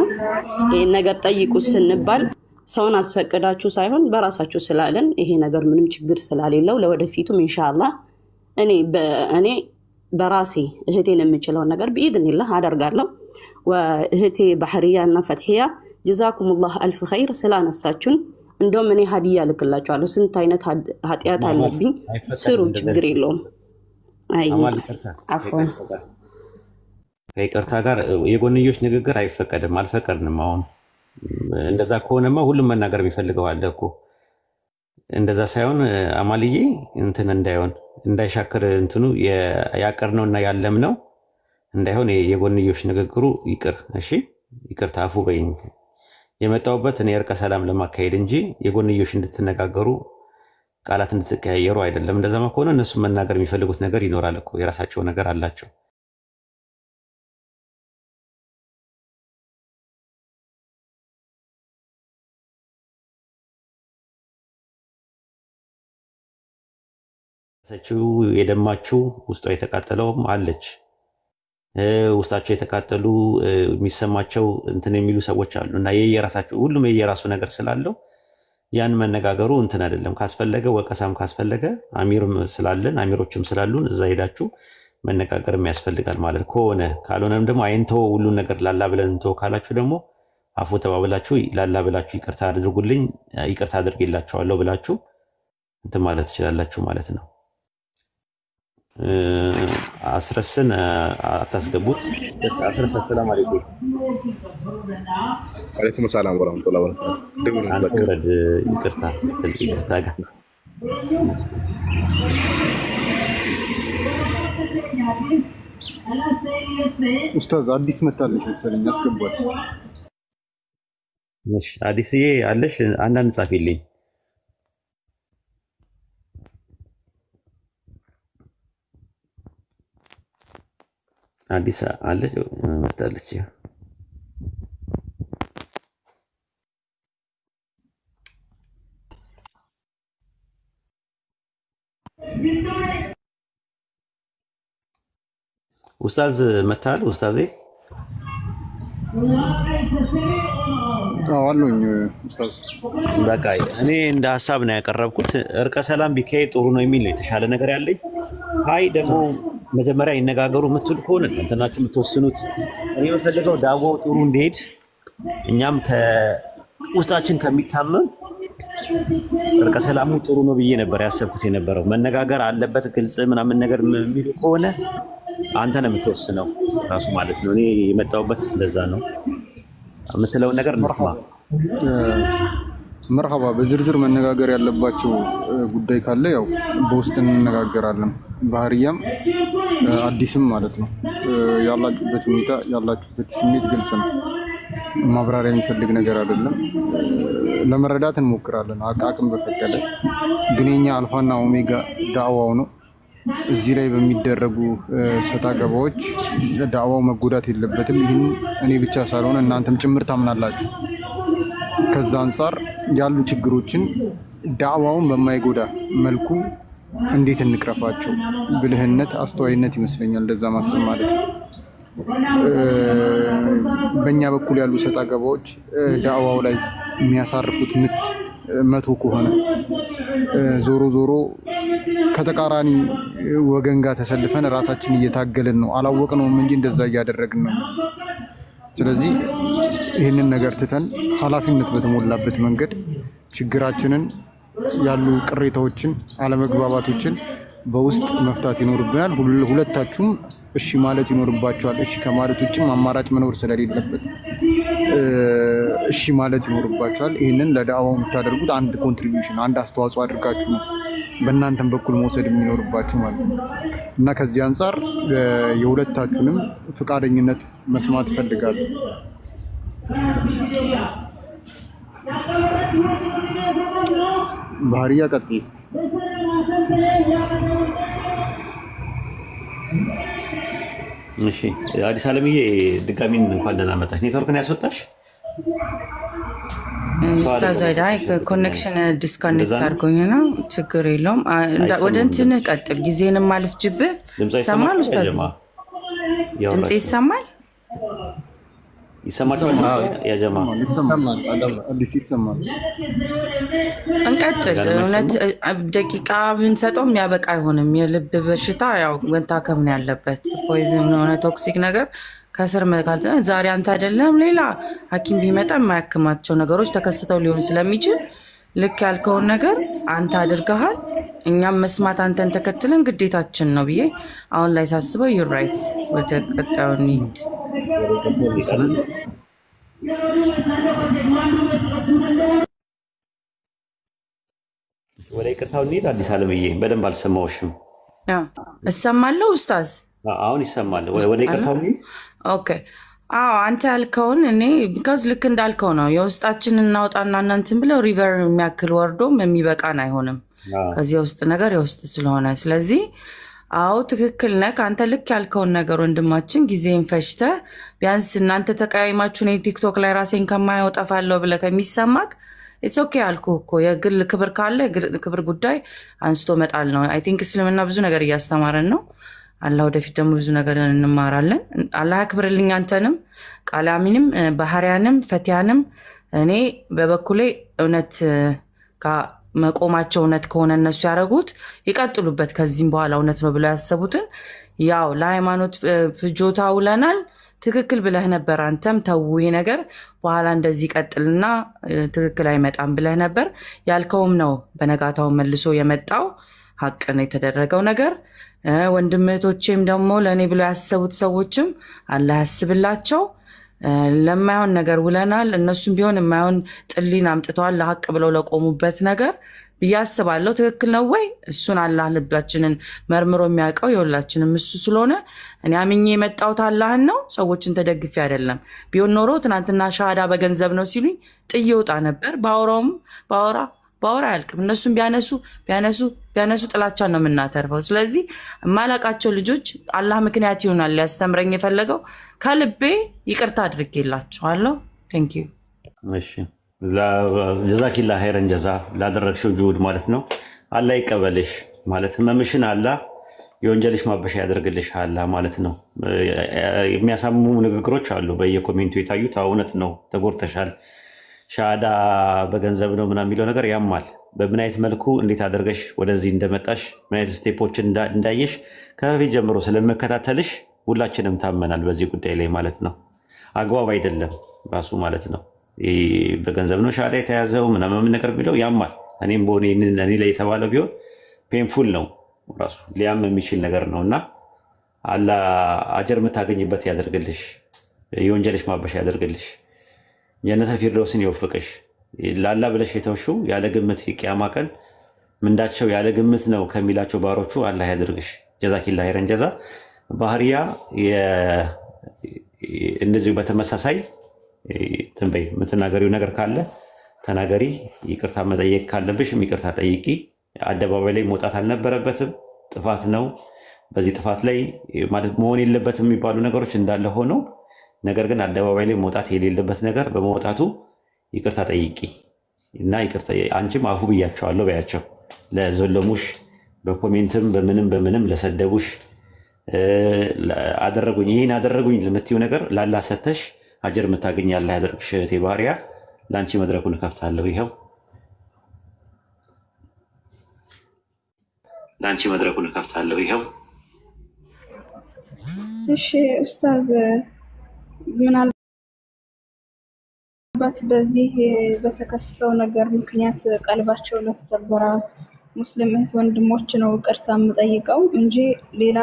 ይሄን ነገር ጠይቁ ስንባል ሰውን አስፈቅዳችሁ ሳይሆን በራሳችሁ ስላለን ይሄ ነገር ምንም ችግር ስላሌለው ለወደፊቱም ኢንሻአላህ እኔ በራሴ እህቴን የምችለው ነገር በኢድኒላህ አደርጋለሁ ወእህቴ ባህሪያና ፈትሂያ ጀዛኩሙላህ አልፍ ኸይር ስላነሳችሁን እንደውም እኔ ሀዲያ ልክላችኋለሁ ስንት አይነት ኃጢያት አለብኝ ስሩ ችግር የለውም አይ አፍዋን ከይቅርታ ጋር የጎንዮሽ ንግግር አይፈቀድም አልፈቀድንም አሁን እንደዛ ከሆነማ ሁሉም መናገር የሚፈልገው አለ እኮ እንደዛ ሳይሆን አማልዬ እንትን እንዳይሆን እንዳይሻክር እንትኑ ያቀርነውና ያለምነው እንዳይሆን የጎንዮሽ ንግግሩ ይቅር እሺ ይቅርታ አፉ በይኝ የመጣውበት እኔ እርቀ ሰላም ለማካሄድ እንጂ የጎንዮሽ እንድትነጋገሩ ቃላት እንድትቀያየሩ አይደለም እንደዛማ ከሆነ እነሱ መናገር የሚፈልጉት ነገር ይኖራል እኮ የራሳቸው ነገር አላቸው ሰቹ የደማችሁ ውስጧ የተቃጠለውም አለች ውስጣቸው የተቃጠሉ የሚሰማቸው እንትን የሚሉ ሰዎች አሉና የየራሳቸው ሁሉም የየራሱ ነገር ስላለው ያን መነጋገሩ እንትን አይደለም ካስፈለገ ወቀሳም ካስፈለገ አሚርም ስላለን አሚሮችም ስላሉን እዛ ሄዳችሁ መነጋገርም ያስፈልጋል ማለት ከሆነ ካልሆነም ደግሞ አይንተው ሁሉ ነገር ላላ ብለን እንተው ካላችሁ ደግሞ አፉ ተባብላችሁ ላላ ብላችሁ ይቅርታ አድርጉልኝ ይቅርታ አድርጌላችኋለሁ ብላችሁ እንትን ማለት ትችላላችሁ ማለት ነው አስረስን አታስገቡት አስረስ ሰላም አለይኩም አለይኩም ሰላም ወራህመቱላሂ ወበረካቱ ደውሉ አንተረድ ይቅርታ ጋር ኡስታዝ አዲስ መጣለች መሰለኝ አስገቧት እሺ አዲስዬ አለሽ አንዳንድ ጻፊልኝ አዲስ አለች መጣለች ኡስታዝ መታል ኡስታዜ አዋለኝ ኡስታዝ በቃ እኔ እንደ ሐሳብ ነው ያቀረብኩት እርቀ ሰላም ቢካሄድ ጥሩ ነው የሚል ነው የተሻለ ነገር ያለኝ አይ ደግሞ መጀመሪያ ይነጋገሩ የምትል ከሆነ እንትናችሁ የምትወስኑት እኔ የምፈልገው ዳዋው ጥሩ እንዲሄድ እኛም ከውስጣችን ከሚታመም እርቀ ሰላሙ ጥሩ ነው ብዬ ነበር ያሰብኩት የነበረው መነጋገር አለበት ግልጽ ምናምን ነገር የሚሉ ከሆነ አንተ ነው የምትወስነው ራሱ ማለት ነው እኔ የመጣውበት እንደዛ ነው የምትለው ነገር እንስማ መርሐባ በዝርዝር መነጋገር ያለባቸው ጉዳይ ካለ ያው በውስጥ እንነጋገራለን ባህሪያም አዲስም ማለት ነው ያላችሁበት ሁኔታ ያላችሁበት ስሜት ግልጽ ነው ማብራሪያ የሚፈልግ ነገር አይደለም ለመረዳት እንሞክራለን አቃቅም በፈቀደ ግን የኛ አልፋና ኦሜጋ ዳዕዋው ነው እዚህ ላይ በሚደረጉ ሰጣገባዎች ዳዕዋው መጎዳት የለበትም ይህን እኔ ብቻ ሳልሆን እናንተም ጭምር ታምናላችሁ ከዛ አንፃር ያሉ ችግሮችን ዳዕዋውን በማይጎዳ መልኩ እንዴት እንቅረፋቸው ብልህነት አስተዋይነት ይመስለኛል እንደዛ ማሰብ ማለት ነው በእኛ በኩል ያሉ ሰጣገባዎች ዳዕዋው ላይ የሚያሳርፉት ምት መቶ ከሆነ ዞሮ ዞሮ ከተቃራኒ ወገን ጋር ተሰልፈን ራሳችን እየታገልን ነው አላወቅነውም እንጂ እንደዛ እያደረግን ነው ስለዚህ ይህንን ነገር ትተን ኃላፊነት በተሞላበት መንገድ ችግራችንን ያሉ ቅሬታዎችን አለመግባባቶችን በውስጥ መፍታት ይኖርብናል ሁለታችሁም እሺ ማለት ይኖርባችኋል እሺ ከማለት ውጭም አማራጭ መኖር ስለሌለበት እሺ ማለት ይኖርባችኋል ይሄንን ለዳዕዋው የምታደርጉት አንድ ኮንትሪቢዩሽን አንድ አስተዋጽኦ አድርጋችሁ ነው በእናንተም በኩል መውሰድ የሚኖርባችሁ ማለት ነው እና ከዚህ አንፃር የሁለታችሁንም ፍቃደኝነት መስማት ፈልጋለሁ ባህሪያ ቀጥይስ እሺ አዲስ አለምዬ ድጋሚ እንኳን ደህና መጣሽ ኔትወርክ ነው ያስወጣሽ ኡስታዝ አይዳይ ኮኔክሽን ዲስኮኔክት አድርጎኝ ነው ችግር የለውም ወደ እንትን ቀጥል ጊዜንም አልፍጅብህ ሰማል ኡስታዝ ድምጽ ይሰማል ይሰማችኋል ያ ጀማ? እንቀጥል። እውነት ደቂቃ ብንሰጠው የሚያበቃ አይሆንም። የልብ በሽታ ያው መታከም ነው ያለበት። ፖይዝን ሆነ ቶክሲክ ነገር ከስር መካል ዛሬ አንተ አይደለም ሌላ ሐኪም ቢመጣ የማያክማቸው ነገሮች ተከስተው ሊሆን ስለሚችል ልክ ያልከውን ነገር አንተ አድርገሃል። እኛም መስማት አንተን ተከትለን ግዴታችን ነው ብዬ አሁን ላይ ሳስበው ዩ ራይት። ወደ ቀጣዩ እንሂድ። ወደ ይቅርታው እንሂድ። አዲስ አለምዬ በደንብ አልሰማሁሽም። እሰማለሁ ኡስታዝ። አሁን ይሰማል። ወደ ይቅርታው እንሂድ። ኦኬ አንተ ያልከውን እኔ ቢካዝ ልክ እንዳልከው ነው። የውስጣችን እናውጣና እናንተን ብለው ሪቨር የሚያክል ወርዶም የሚበቃን አይሆንም። ከዚህ ውስጥ ነገር የውስጥ ስለሆነ ስለዚህ ትክክል ነህ። አንተ ልክ ያልከውን ነገር ወንድማችን ጊዜን ፈጅተ ቢያንስ እናንተ ተቀያይማችሁ እኔ ቲክቶክ ላይ ራሴን ከማየው ጠፋለሁ ብለህ ከሚሰማክ ኢትስ ኦኬ አልኩህ እኮ። የግል ክብር ካለ ክብር ጉዳይ አንስቶ መጣል ነው። አይ ቲንክ እስልምና ብዙ ነገር እያስተማረን ነው። አላህ ወደፊት ደግሞ ብዙ ነገር እንማራለን። አላህ ያክብርልኝ አንተንም ቃላሚንም ባህሪያንም ፈቲያንም። እኔ በበኩሌ እውነት መቆማቸው እውነት ከሆነ እነሱ ያደረጉት ይቀጥሉበት። ከዚህም በኋላ እውነት ነው ብለው ያሰቡትን ያው ለሃይማኖት ፍጆታ ውለናል። ትክክል ብለህ ነበር አንተም ተውይ ነገር በኋላ እንደዚህ ቀጥልና ትክክል አይመጣም ብለህ ነበር ያልከውም ነው። በነጋታው መልሶ የመጣው ሐቅ ነው የተደረገው ነገር። ወንድምቶቼም ደግሞ ለኔ ብለው ያሰቡት ሰዎችም አላህ ያስብላቸው። ለማይሆን ነገር ውለናል። እነሱም ቢሆን የማይሆን ጥሊን አምጥተዋል ለሐቅ ብለው ለቆሙበት ነገር ብያስባለሁ። ትክክል ነው ወይ? እሱን አላህ ልባችንን መርምሮ የሚያውቀው የሁላችንም እሱ ስለሆነ እኔ አምኜ የመጣሁት አላህን ነው፣ ሰዎችን ተደግፌ አይደለም። ቢሆን ኖሮ ትናንትና ሻሃዳ በገንዘብ ነው ሲሉኝ ጥዬ ወጣ ነበር። ባወራ አያልቅም። እነሱም ቢያነሱ ጥላቻን ነው የምናተርፈው። ስለዚህ የማላቃቸው ልጆች አላህ ምክንያት ይሆናል ሊያስተምረኝ የፈለገው። ከልቤ ይቅርታ አድርጌላችኋለሁ። ቴንክ ዩ። እሺ ጀዛኪላ ኸይረን ጀዛ ላደረግሽው ጁሁድ ማለት ነው። አላህ ይቀበልሽ ማለት ህመምሽን አላህ የወንጀልሽ ማበሻ ያደርግልሽ አላህ ማለት ነው። የሚያሳምሙ ንግግሮች አሉ በየኮሜንቱ የታዩት። እውነት ነው፣ ተጎድተሻል። ሻሃዳ በገንዘብ ነው ምናምን የሚለው ነገር ያማል። በምን አይነት መልኩ እንዴት አድርገሽ ወደዚህ እንደመጣሽ ምን አይነት ስቴፖችን እንዳየሽ ከበፊት ጀምሮ ስለመከታተልሽ ሁላችንም ታመናል በዚህ ጉዳይ ላይ ማለት ነው። አግባብ አይደለም ራሱ ማለት ነው። በገንዘብ ነው ሻሃዳ የተያዘው ምናምን ነገር ቢለው ያማል። እኔም በሆነ እኔ ላይ የተባለው ቢሆን ፔንፉል ነው ራሱ ሊያም የሚችል ነገር ነውና አላህ አጀር የምታገኝበት ያደርግልሽ፣ የወንጀልሽ ማበሻ ያደርግልሽ፣ ጀነተ ፊርደውስን ይወፍቅሽ። ላላ ብለሽ የተውሽው ያለ ግምት የቂያማ ቀን ምንዳቸው ያለ ግምት ነው ከሚላቸው ባሮቹ አላህ ያድርግሽ። ጀዛኪላ ኸይረን ጀዛ። ባህሪያ እንደዚሁ በተመሳሳይ ትንበይ የምትናገሪው ነገር ካለ ተናገሪ። ይቅርታ መጠየቅ ካለብሽም ይቅርታ ጠይቂ። አደባባይ ላይ መውጣት አልነበረበትም፣ ጥፋት ነው። በዚህ ጥፋት ላይ ማለት መሆን የለበትም የሚባሉ ነገሮች እንዳለ ሆነው ነገር ግን አደባባይ ላይ መውጣት የሌለበት ነገር በመውጣቱ ይቅርታ ጠይቂ እና ይቅርታ አንቺም አፉ ብያቸዋለሁ በያቸው። ለዘለሙሽ በኮሜንትም በምንም ለሰደቡሽ አደረጉኝ ይሄን አደረጉኝ ለምትዩ ነገር ላላ ሰተሽ አጀር የምታገኝ ያለ ያደርግሽ። እህቴ ባህሪያ ላንቺ መድረኩን ከፍታለሁ። ይሄው ላንቺ መድረኩን ከፍታለሁ። ይሄው እሺ ኡስታዝ ምናልባት በዚህ በተከሰተው ነገር ምክንያት ቀልባቸው ለተሰበረ ሙስሊም እህት ወንድሞች ነው ይቅርታ የምጠይቀው እንጂ ሌላ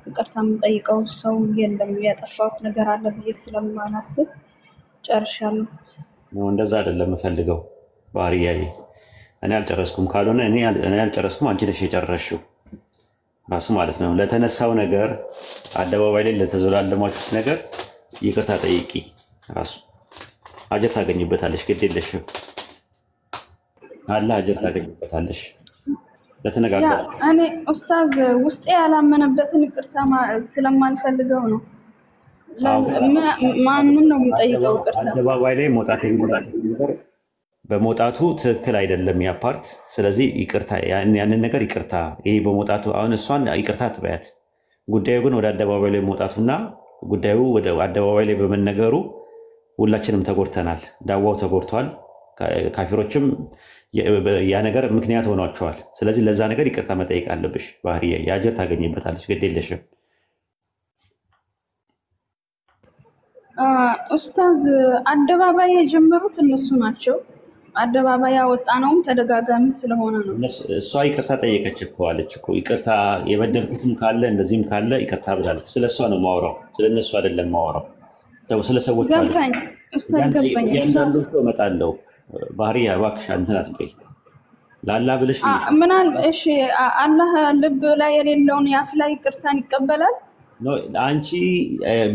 ይቅርታ የምጠይቀው ሰው የለም። ያጠፋሁት ነገር አለ ብዬ ስለማላስብ ጨርሻለሁ። እንደዛ አይደለም የምፈልገው ባህሪያዬ። እኔ አልጨረስኩም። ካልሆነ እኔ አልጨረስኩም፣ አንቺ ነሽ የጨረስሽው ራሱ ማለት ነው። ለተነሳው ነገር አደባባይ ላይ ለተዘላለማችሁት ነገር ይቅርታ ጠይቂ። ራሱ አጀር ታገኝበታለሽ። ግድ የለሽም አላህ አጀር ታገኝበታለሽ። ለተነጋገር እኔ ኡስታዝ ውስጤ ያላመነበትን ይቅርታ ስለማልፈልገው ነው። ማንን ነው የምጠይቀው ይቅርታ? አደባባይ ላይ መውጣት ነገር በመውጣቱ ትክክል አይደለም ያ ፓርት። ስለዚህ ይቅርታ ያንን ነገር ይቅርታ ይሄ በመውጣቱ አሁን እሷን ይቅርታ ትበያት። ጉዳዩ ግን ወደ አደባባይ ላይ መውጣቱና ጉዳዩ ወደ አደባባይ ላይ በመነገሩ ሁላችንም ተጎድተናል። ዳዋው ተጎድቷል። ካፊሮችም ያ ነገር ምክንያት ሆኗቸዋል። ስለዚህ ለዛ ነገር ይቅርታ መጠየቅ አለብሽ። ባህሪዬ የአጀር ታገኝበታለሽ። ግድ የለሽም። ኡስታዝ አደባባይ የጀመሩት እነሱ ናቸው። አደባባይ ያወጣነውም ተደጋጋሚ ስለሆነ ነው። እሷ ይቅርታ ጠየቀች እኮ አለች እኮ። ይቅርታ የበደልኩትም ካለ እንደዚህም ካለ ይቅርታ ብላለች። ስለሷ ነው ማወራው፣ ስለነሱ አይደለም ማወራው። ስለ ሰዎች አለ ገባኝ ኡስታዝ ገባኝ። ያንዳንዱ ሰው እመጣለሁ። ባህሪያ እባክሽ እንትን አትበይ። ለአላህ ብለሽ እሺ አላህ ልብ ላይ የሌለውን ያስላ ይቅርታን ይቀበላል? አንቺ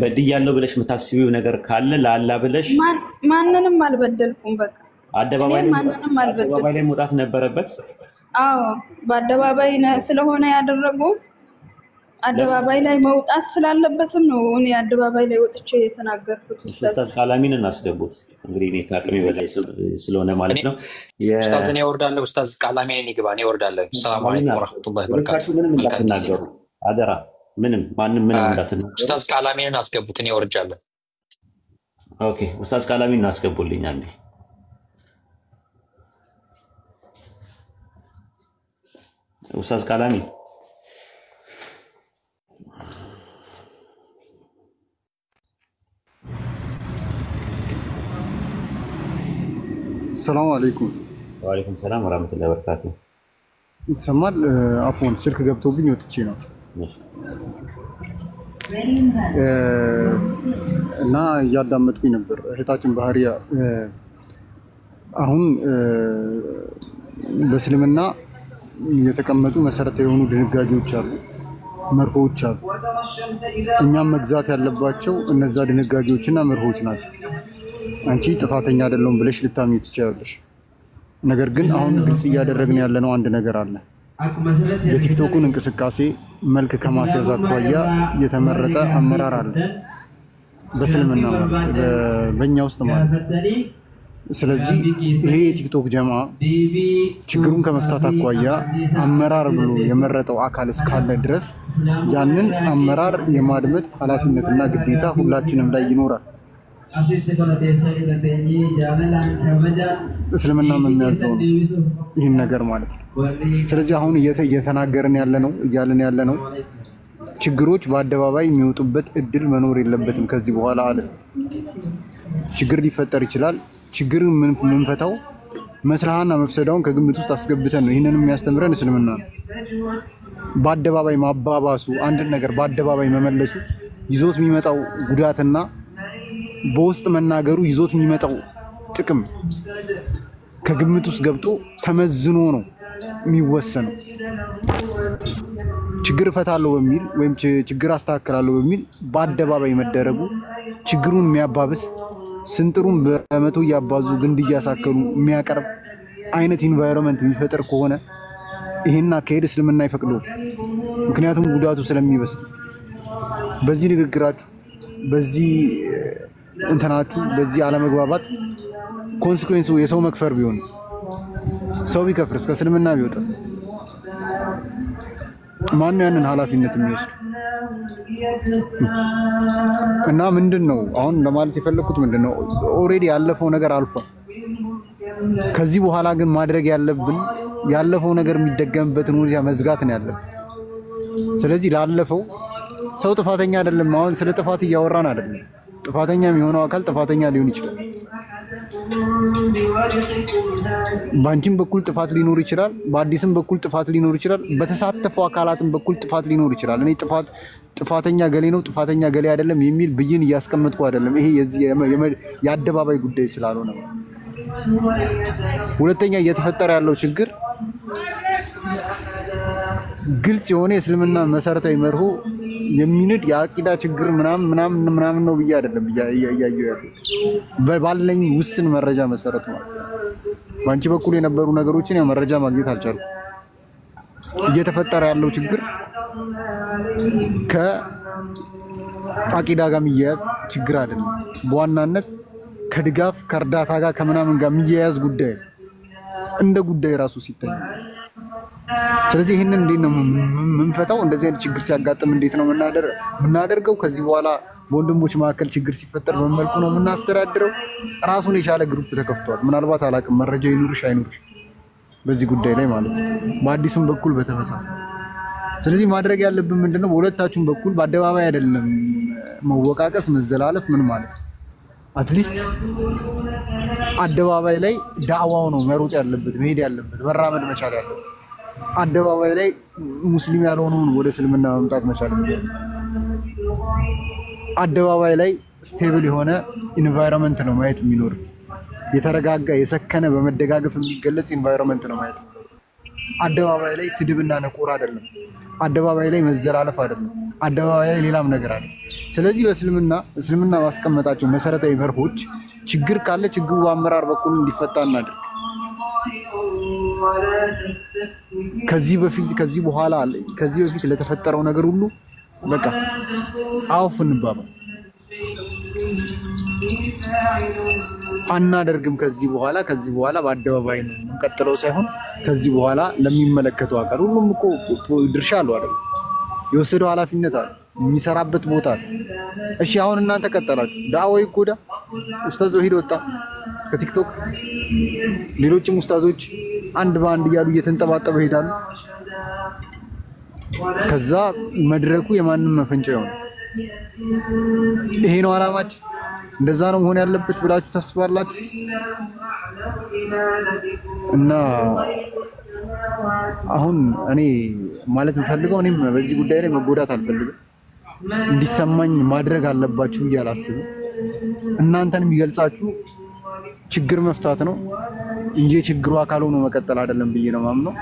በድያለሁ ብለሽ የምታስቢው ነገር ካለ ለአላህ ብለሽ ማንንም አልበደልኩም። በቃ አደባባይ ላይ መውጣት ነበረበት። አዎ በአደባባይ ስለሆነ ያደረጉት አደባባይ ላይ መውጣት ስላለበትም ነው እኔ አደባባይ ላይ ወጥቼ የተናገርኩት። ኡስታዝ ቃላሚን እናስገቡት። እንግዲህ እኔ ከአቅሜ በላይ ስለሆነ ማለት ነው። ኡስታዝ እኔ እወርዳለሁ። ኡስታዝ ቃላሚን ይግባ፣ እኔ እወርዳለሁ። ሰላም አለይኩም ወራህመቱላሂ ወበረካቱ። ምንም እንዳትናገሩ አደራ። ማንም እንዳትናገሩ። ኡስታዝ ቃላሚን አስገቡት፣ እኔ እወርጃለሁ። ኦኬ ኡስታዝ ቃላሚን እናስገቡልኝ አንዴ። ኡስታዝ ቃላሚን ሰላም አለይኩም። ወአለይኩም ሰላም ወራህመቱላሂ ወበረካቱ። ይሰማል? አፎን ስልክ ገብቶብኝ ወጥቼ ነው እና እያዳመጥኩኝ ነበር። እህታችን ባህሪያ አሁን በእስልምና የተቀመጡ መሰረታዊ የሆኑ ድንጋጌዎች አሉ፣ መርሆዎች አሉ። እኛም መግዛት ያለባቸው እነዛ ድንጋጌዎችና መርሆዎች ናቸው። አንቺ ጥፋተኛ አይደለሁም ብለሽ ልታምኚ ትችያለሽ። ነገር ግን አሁን ግልጽ እያደረግን ያለነው አንድ ነገር አለ። የቲክቶኩን እንቅስቃሴ መልክ ከማስያዝ አኳያ የተመረጠ አመራር አለ በእስልምና በእኛ ውስጥ ማለት ነው። ስለዚህ ይሄ የቲክቶክ ጀማ ችግሩን ከመፍታት አኳያ አመራር ብሎ የመረጠው አካል እስካለ ድረስ ያንን አመራር የማድመጥ ኃላፊነትና ግዴታ ሁላችንም ላይ ይኖራል። እስልምና የሚያዘው ነው ይህን ነገር ማለት ነው። ስለዚህ አሁን እየተናገርን እያልን ያለነው ችግሮች በአደባባይ የሚወጡበት እድል መኖር የለበትም ከዚህ በኋላ አለ። ችግር ሊፈጠር ይችላል። ችግርን የምንፈታው መስራሃና መፍሰዳውን ከግምት ውስጥ አስገብተን ነው። ይህንን የሚያስተምረን እስልምና ነው። በአደባባይ ማባባሱ፣ አንድን ነገር በአደባባይ መመለሱ ይዞት የሚመጣው ጉዳትና በውስጥ መናገሩ ይዞት የሚመጣው ጥቅም ከግምት ውስጥ ገብቶ ተመዝኖ ነው የሚወሰነው። ችግር እፈታለሁ በሚል ወይም ችግር አስተካክላለሁ በሚል በአደባባይ መደረጉ ችግሩን የሚያባብስ ስንጥሩን በመቶ እያባዙ ግንድ እያሳከሉ የሚያቀርብ አይነት ኢንቫይሮንመንት የሚፈጠር ከሆነ ይሄን አካሄድ እስልምና አይፈቅደው። ምክንያቱም ጉዳቱ ስለሚበስ በዚህ ንግግራችሁ በዚህ እንትናችሁ በዚህ አለመግባባት ኮንሲኩዌንሱ የሰው መክፈር ቢሆንስ ሰው ቢከፍርስ ከእስልምና ቢወጣስ ማን ያንን ኃላፊነት የሚወስድ? እና ምንድነው አሁን ለማለት የፈለኩት ምንድነው ኦሬዲ ያለፈው ነገር አልፏል። ከዚህ በኋላ ግን ማድረግ ያለብን ያለፈው ነገር የሚደገምበትን ሁኔታ መዝጋት ነው ያለብን። ስለዚህ ላለፈው ሰው ጥፋተኛ አይደለም። አሁን ስለ ጥፋት እያወራን አይደለም። ጥፋተኛ የሚሆነው አካል ጥፋተኛ ሊሆን ይችላል። በአንቺም በኩል ጥፋት ሊኖር ይችላል፣ በአዲስም በኩል ጥፋት ሊኖር ይችላል፣ በተሳተፉ አካላትም በኩል ጥፋት ሊኖር ይችላል። እኔ ጥፋተኛ ገሌ ነው ጥፋተኛ ገሌ አይደለም የሚል ብይን እያስቀመጥኩ አይደለም። ይሄ የአደባባይ ጉዳይ ስላልሆነ ነው። ሁለተኛ እየተፈጠረ ያለው ችግር ግልጽ የሆነ የእስልምና መሰረታዊ መርሆ የሚንድ የአቂዳ ችግር ምናምን ነው ብዬ አይደለም እያየሁ ያሉት ባለኝ ውስን መረጃ መሰረት ማለት ነው። በአንቺ በኩል የነበሩ ነገሮችን ያው መረጃ ማግኘት አልቻልኩም። እየተፈጠረ ያለው ችግር ከአቂዳ ጋር የሚያያዝ ችግር አይደለም። በዋናነት ከድጋፍ ከእርዳታ ጋር ከምናምን ጋር የሚያያዝ ጉዳይ እንደ ጉዳይ ራሱ ሲታይ። ስለዚህ ይሄንን እንዴት ነው የምንፈታው? እንደዚህ አይነት ችግር ሲያጋጥም እንዴት ነው የምናደርገው? ከዚህ በኋላ በወንድሞች መካከል ችግር ሲፈጠር በመልኩ ነው የምናስተዳድረው። ራሱን የቻለ ግሩፕ ተከፍቷል። ምናልባት አላቅም መረጃ ይኑርሽ አይኑርሽ በዚህ ጉዳይ ላይ ማለት ነው። በአዲስም በኩል በተመሳሳይ። ስለዚህ ማድረግ ያለብን ምንድነው በሁለታችሁም በኩል በአደባባይ አይደለም መወቃቀስ መዘላለፍ ምን ማለት ነው። አትሊስት አደባባይ ላይ ዳዕዋው ነው መሮጥ ያለበት መሄድ ያለበት መራመድ መቻል ያለበት። አደባባይ ላይ ሙስሊም ያልሆነውን ወደ እስልምና መምጣት መቻል ያለበት። አደባባይ ላይ ስቴብል የሆነ ኢንቫይሮንመንት ነው ማየት የሚኖር። የተረጋጋ የሰከነ በመደጋገፍ የሚገለጽ ኢንቫይሮንመንት ነው ማየት። አደባባይ ላይ ስድብና ነቆራ አይደለም። አደባባይ ላይ መዘላለፍ አይደለም። አደባባይ ላይ ሌላም ነገር አለ። ስለዚህ በእስልምና ማስቀመጣቸው መሰረታዊ መርሆች ችግር ካለ ችግሩ በአመራር በኩል እንዲፈታ እናድርግ። ከዚህ በፊት ለተፈጠረው ነገር ሁሉ በቃ አውፍ እንባባል። አናደርግም ከዚህ በኋላ በአደባባይ ነው የምንቀጥለው ሳይሆን ከዚህ በኋላ ለሚመለከተው አካል ሁሉም እኮ ድርሻ አለው አይደል? የወሰደው ኃላፊነት አለ፣ የሚሰራበት ቦታ አለ። እሺ አሁን እናንተ ቀጠላችሁ፣ ዳዕዋው ይጎዳ። ኡስታዝ ወሂድ ወጣ ከቲክቶክ፣ ሌሎችም ኡስታዞች አንድ በአንድ እያሉ እየተንጠባጠበ ይሄዳሉ። ከዛ መድረኩ የማንም መፈንጫ ይሆናል። ይሄ ነው ዓላማችን፣ እንደዛ ነው መሆን ያለበት ብላችሁ ታስባላችሁ? እና አሁን እኔ ማለት የምፈልገው እኔም በዚህ ጉዳይ ላይ መጎዳት አልፈልግም። እንዲሰማኝ ማድረግ አለባችሁ ብዬ አላስብም። እናንተን የሚገልጻችሁ ችግር መፍታት ነው እንጂ የችግሩ አካል ሆኖ መቀጠል አይደለም ብዬ ነው ማምነው።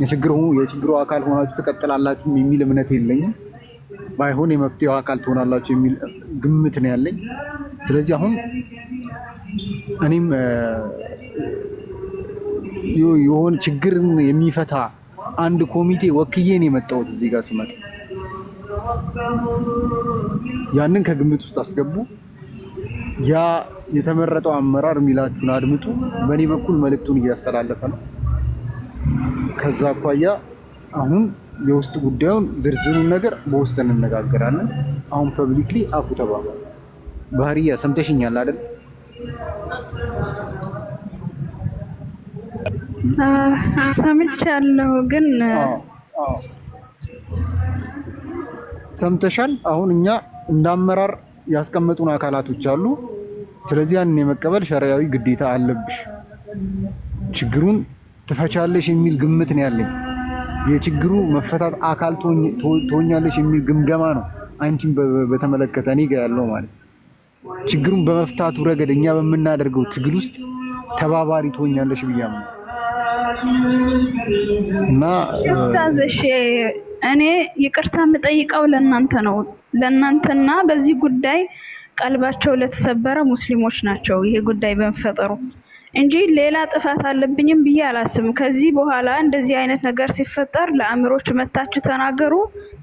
የችግሩ አካል ሆናችሁ ትቀጥላላችሁ የሚል እምነት የለኝም። ባይሆን የመፍትሄው አካል ትሆናላችሁ የሚል ግምት ነው ያለኝ። ስለዚህ አሁን እኔም የሆነ ችግርን የሚፈታ አንድ ኮሚቴ ወክዬ ነው የመጣሁት እዚህ ጋር ስመጣ። ያንን ከግምት ውስጥ አስገቡ። ያ የተመረጠው አመራር የሚላችሁን አድምጡ። በእኔ በኩል መልእክቱን እያስተላለፈ ነው። ከዛ አኳያ አሁን የውስጥ ጉዳዩን ዝርዝሩን ነገር በውስጥ እንነጋገራለን። አሁን ፐብሊክሊ አፉ ተባባሉ። ባህሪያ ሰምተሽኛል አይደል? ሰምቻለሁ ግን ሰምተሻል። አሁን እኛ እንዳመራር ያስቀመጡን አካላቶች አሉ። ስለዚህ ያንን የመቀበል ሸሪዓዊ ግዴታ አለብሽ። ችግሩን ትፈቻለሽ የሚል ግምት ነው ያለኝ። የችግሩ መፈታት አካል ትሆኛለሽ የሚል ግምገማ ነው አንቺን በተመለከተ እኔ ጋር ያለው ማለት ነው። ችግሩን በመፍታቱ ረገድ እኛ በምናደርገው ትግል ውስጥ ተባባሪ ትሆኛለሽ ብያለሁ። እና ኡስታዝ እኔ ይቅርታ የምጠይቀው ለእናንተ ነው። ለእናንተና በዚህ ጉዳይ ቀልባቸው ለተሰበረ ሙስሊሞች ናቸው ይሄ ጉዳይ በመፈጠሩ እንጂ ሌላ ጥፋት አለብኝም ብዬ አላስብም። ከዚህ በኋላ እንደዚህ አይነት ነገር ሲፈጠር ለአእምሮች መታችሁ ተናገሩ፣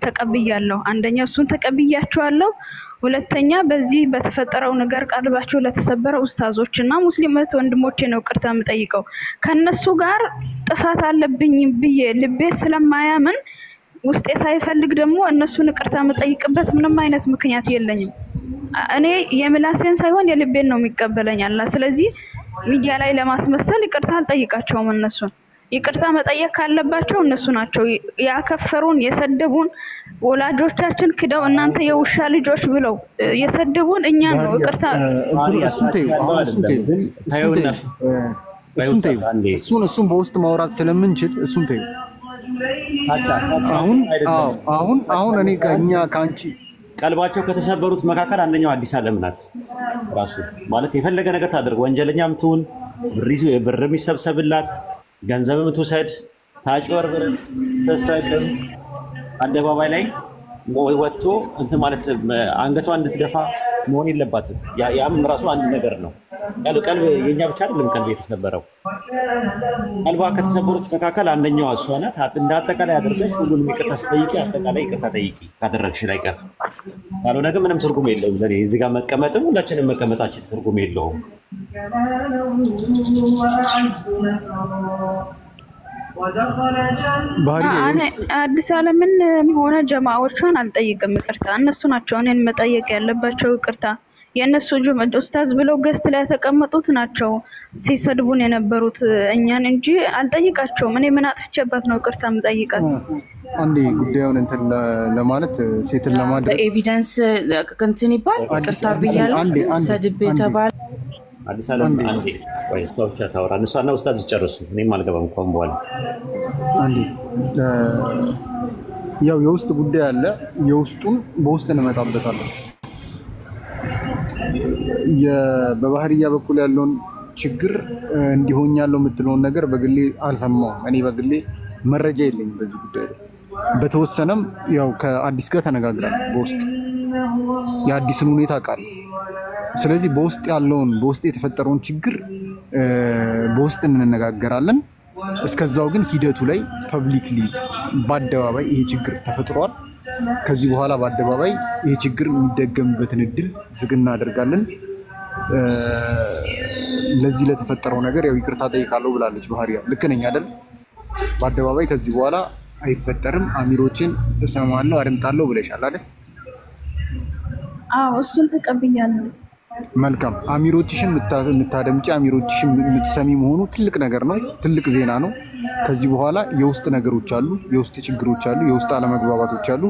ተቀብያለሁ። አንደኛ እሱን ተቀብያችኋለሁ። ሁለተኛ በዚህ በተፈጠረው ነገር ቀልባቸው ለተሰበረ ኡስታዞችና ሙስሊም ወንድሞቼ ነው ይቅርታ የምጠይቀው። ከነሱ ጋር ጥፋት አለብኝ ብዬ ልቤ ስለማያምን ውስጤ ሳይፈልግ ደግሞ እነሱን ይቅርታ የምጠይቅበት ምንም አይነት ምክንያት የለኝም። እኔ የምላሴን ሳይሆን የልቤን ነው የሚቀበለኝ አላህ። ስለዚህ ሚዲያ ላይ ለማስመሰል ይቅርታ አልጠይቃቸውም። እነሱን ይቅርታ መጠየቅ ካለባቸው እነሱ ናቸው። ያከፈሩን የሰደቡን ወላጆቻችን ክደው እናንተ የውሻ ልጆች ብለው የሰደቡን እኛ ነው። ይቅርታ እሱን በውስጥ ማውራት ስለምንችል እሱን ተይው። አሁን እኔ ከኛ ካንቺ ቀልባቸው ከተሰበሩት መካከል አንደኛው አዲስ ዓለም ናት። ራሱ ማለት የፈለገ ነገር ታድርግ፣ ወንጀለኛም ትሁን፣ ብር የሚሰብሰብላት፣ ገንዘብም ትውሰድ፣ ታጭበርብር፣ ተስረቅም፣ አደባባይ ላይ ወጥቶ እንትን ማለት አንገቷን እንድትደፋ መሆን የለባትም። ያም ራሱ አንድ ነገር ነው። ቀልብ የኛ ብቻ አይደለም ቀልብ የተሰበረው። ቀልቧ ከተሰበሩት መካከል አንደኛዋ እሷ ናት። እንደ አጠቃላይ አድርገሽ ሁሉንም ይቅርታ ስትጠይቂ አጠቃላይ ይቅርታ ጠይቂ ካደረግሽ ላይ ቀር ካልሆነ ግን ምንም ትርጉም የለውም። ለኔ እዚህ ጋር መቀመጥም ሁላችንም መቀመጣችን ትርጉም የለውም። ባህሪ አዲስ ዓለምን ሆነ ጀማዎቿን አልጠይቅም ይቅርታ እነሱ ናቸው እኔን መጠየቅ ያለባቸው ይቅርታ የነሱ ኡስታዝ ብለው ገስት ላይ ተቀመጡት ናቸው ሲሰድቡን የነበሩት እኛን እንጂ አልጠይቃቸውም እኔ ምን አጥፍቼበት ነው ይቅርታ የምጠይቃት አንዴ ጉዳዩን እንትን ለማለት ሴትን ለማድረግ በኤቪደንስ እንትን ይባል ይቅርታ ብያለሁ ሰድቤ ተባለ አዲስ ዓለም አንዴ ወይ ስፖርት ታወራ እነሱና ኡስታዝ ይጨርሱ እኔም አልገባም እንኳን በኋላ አንዴ ያው የውስጥ ጉዳይ አለ የውስጡን በውስጥ እንመጣበታለን በባህሪያ በኩል ያለውን ችግር እንዲሆኛለው የምትለውን ነገር በግሌ አልሰማውም እኔ በግሌ መረጃ የለኝም በዚህ ጉዳይ ላይ በተወሰነም ያው ከአዲስ ጋር ተነጋግረን በውስጥ የአዲስን ሁኔታ ቃል ስለዚህ በውስጥ ያለውን በውስጥ የተፈጠረውን ችግር በውስጥ እንነጋገራለን እስከዛው ግን ሂደቱ ላይ ፐብሊክሊ በአደባባይ ይሄ ችግር ተፈጥሯል ከዚህ በኋላ በአደባባይ ይሄ ችግር የሚደገምበትን እድል ዝግ እናደርጋለን ለዚህ ለተፈጠረው ነገር ያው ይቅርታ ጠይቃለሁ ብላለች ባህሪያ ልክ ነኝ አይደል በአደባባይ ከዚህ በኋላ አይፈጠርም አሚሮችን ተሰማለሁ አድምጣለሁ ብለሻል አይደል አዎ እሱን ተቀብያለሁ መልካም አሚሮችሽን የምታደምጪ አሚሮችሽን የምትሰሚ መሆኑ ትልቅ ነገር ነው ትልቅ ዜና ነው ከዚህ በኋላ የውስጥ ነገሮች አሉ የውስጥ ችግሮች አሉ የውስጥ አለመግባባቶች አሉ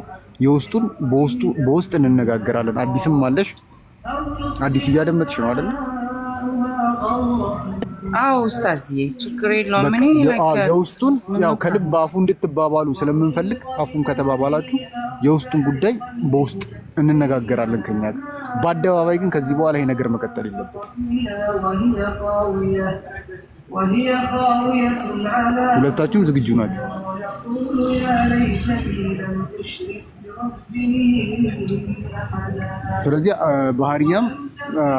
የውስጡን በውስጥ እንነጋገራለን አዲስም አለሽ አዲስ እያደመጥሽ ነው አይደል አዎ ኡስታዝዬ ችግር የለውም እኔ የውስጡን ያው ከልብ አፉ እንድትባባሉ ስለምንፈልግ አፉን ከተባባላችሁ የውስጡን ጉዳይ በውስጥ እንነጋገራለን ከኛ ጋር በአደባባይ ግን ከዚህ በኋላ ይሄ ነገር መቀጠል የለበትም ሁለታችሁም ዝግጁ ናችሁ ስለዚህ ባህሪያም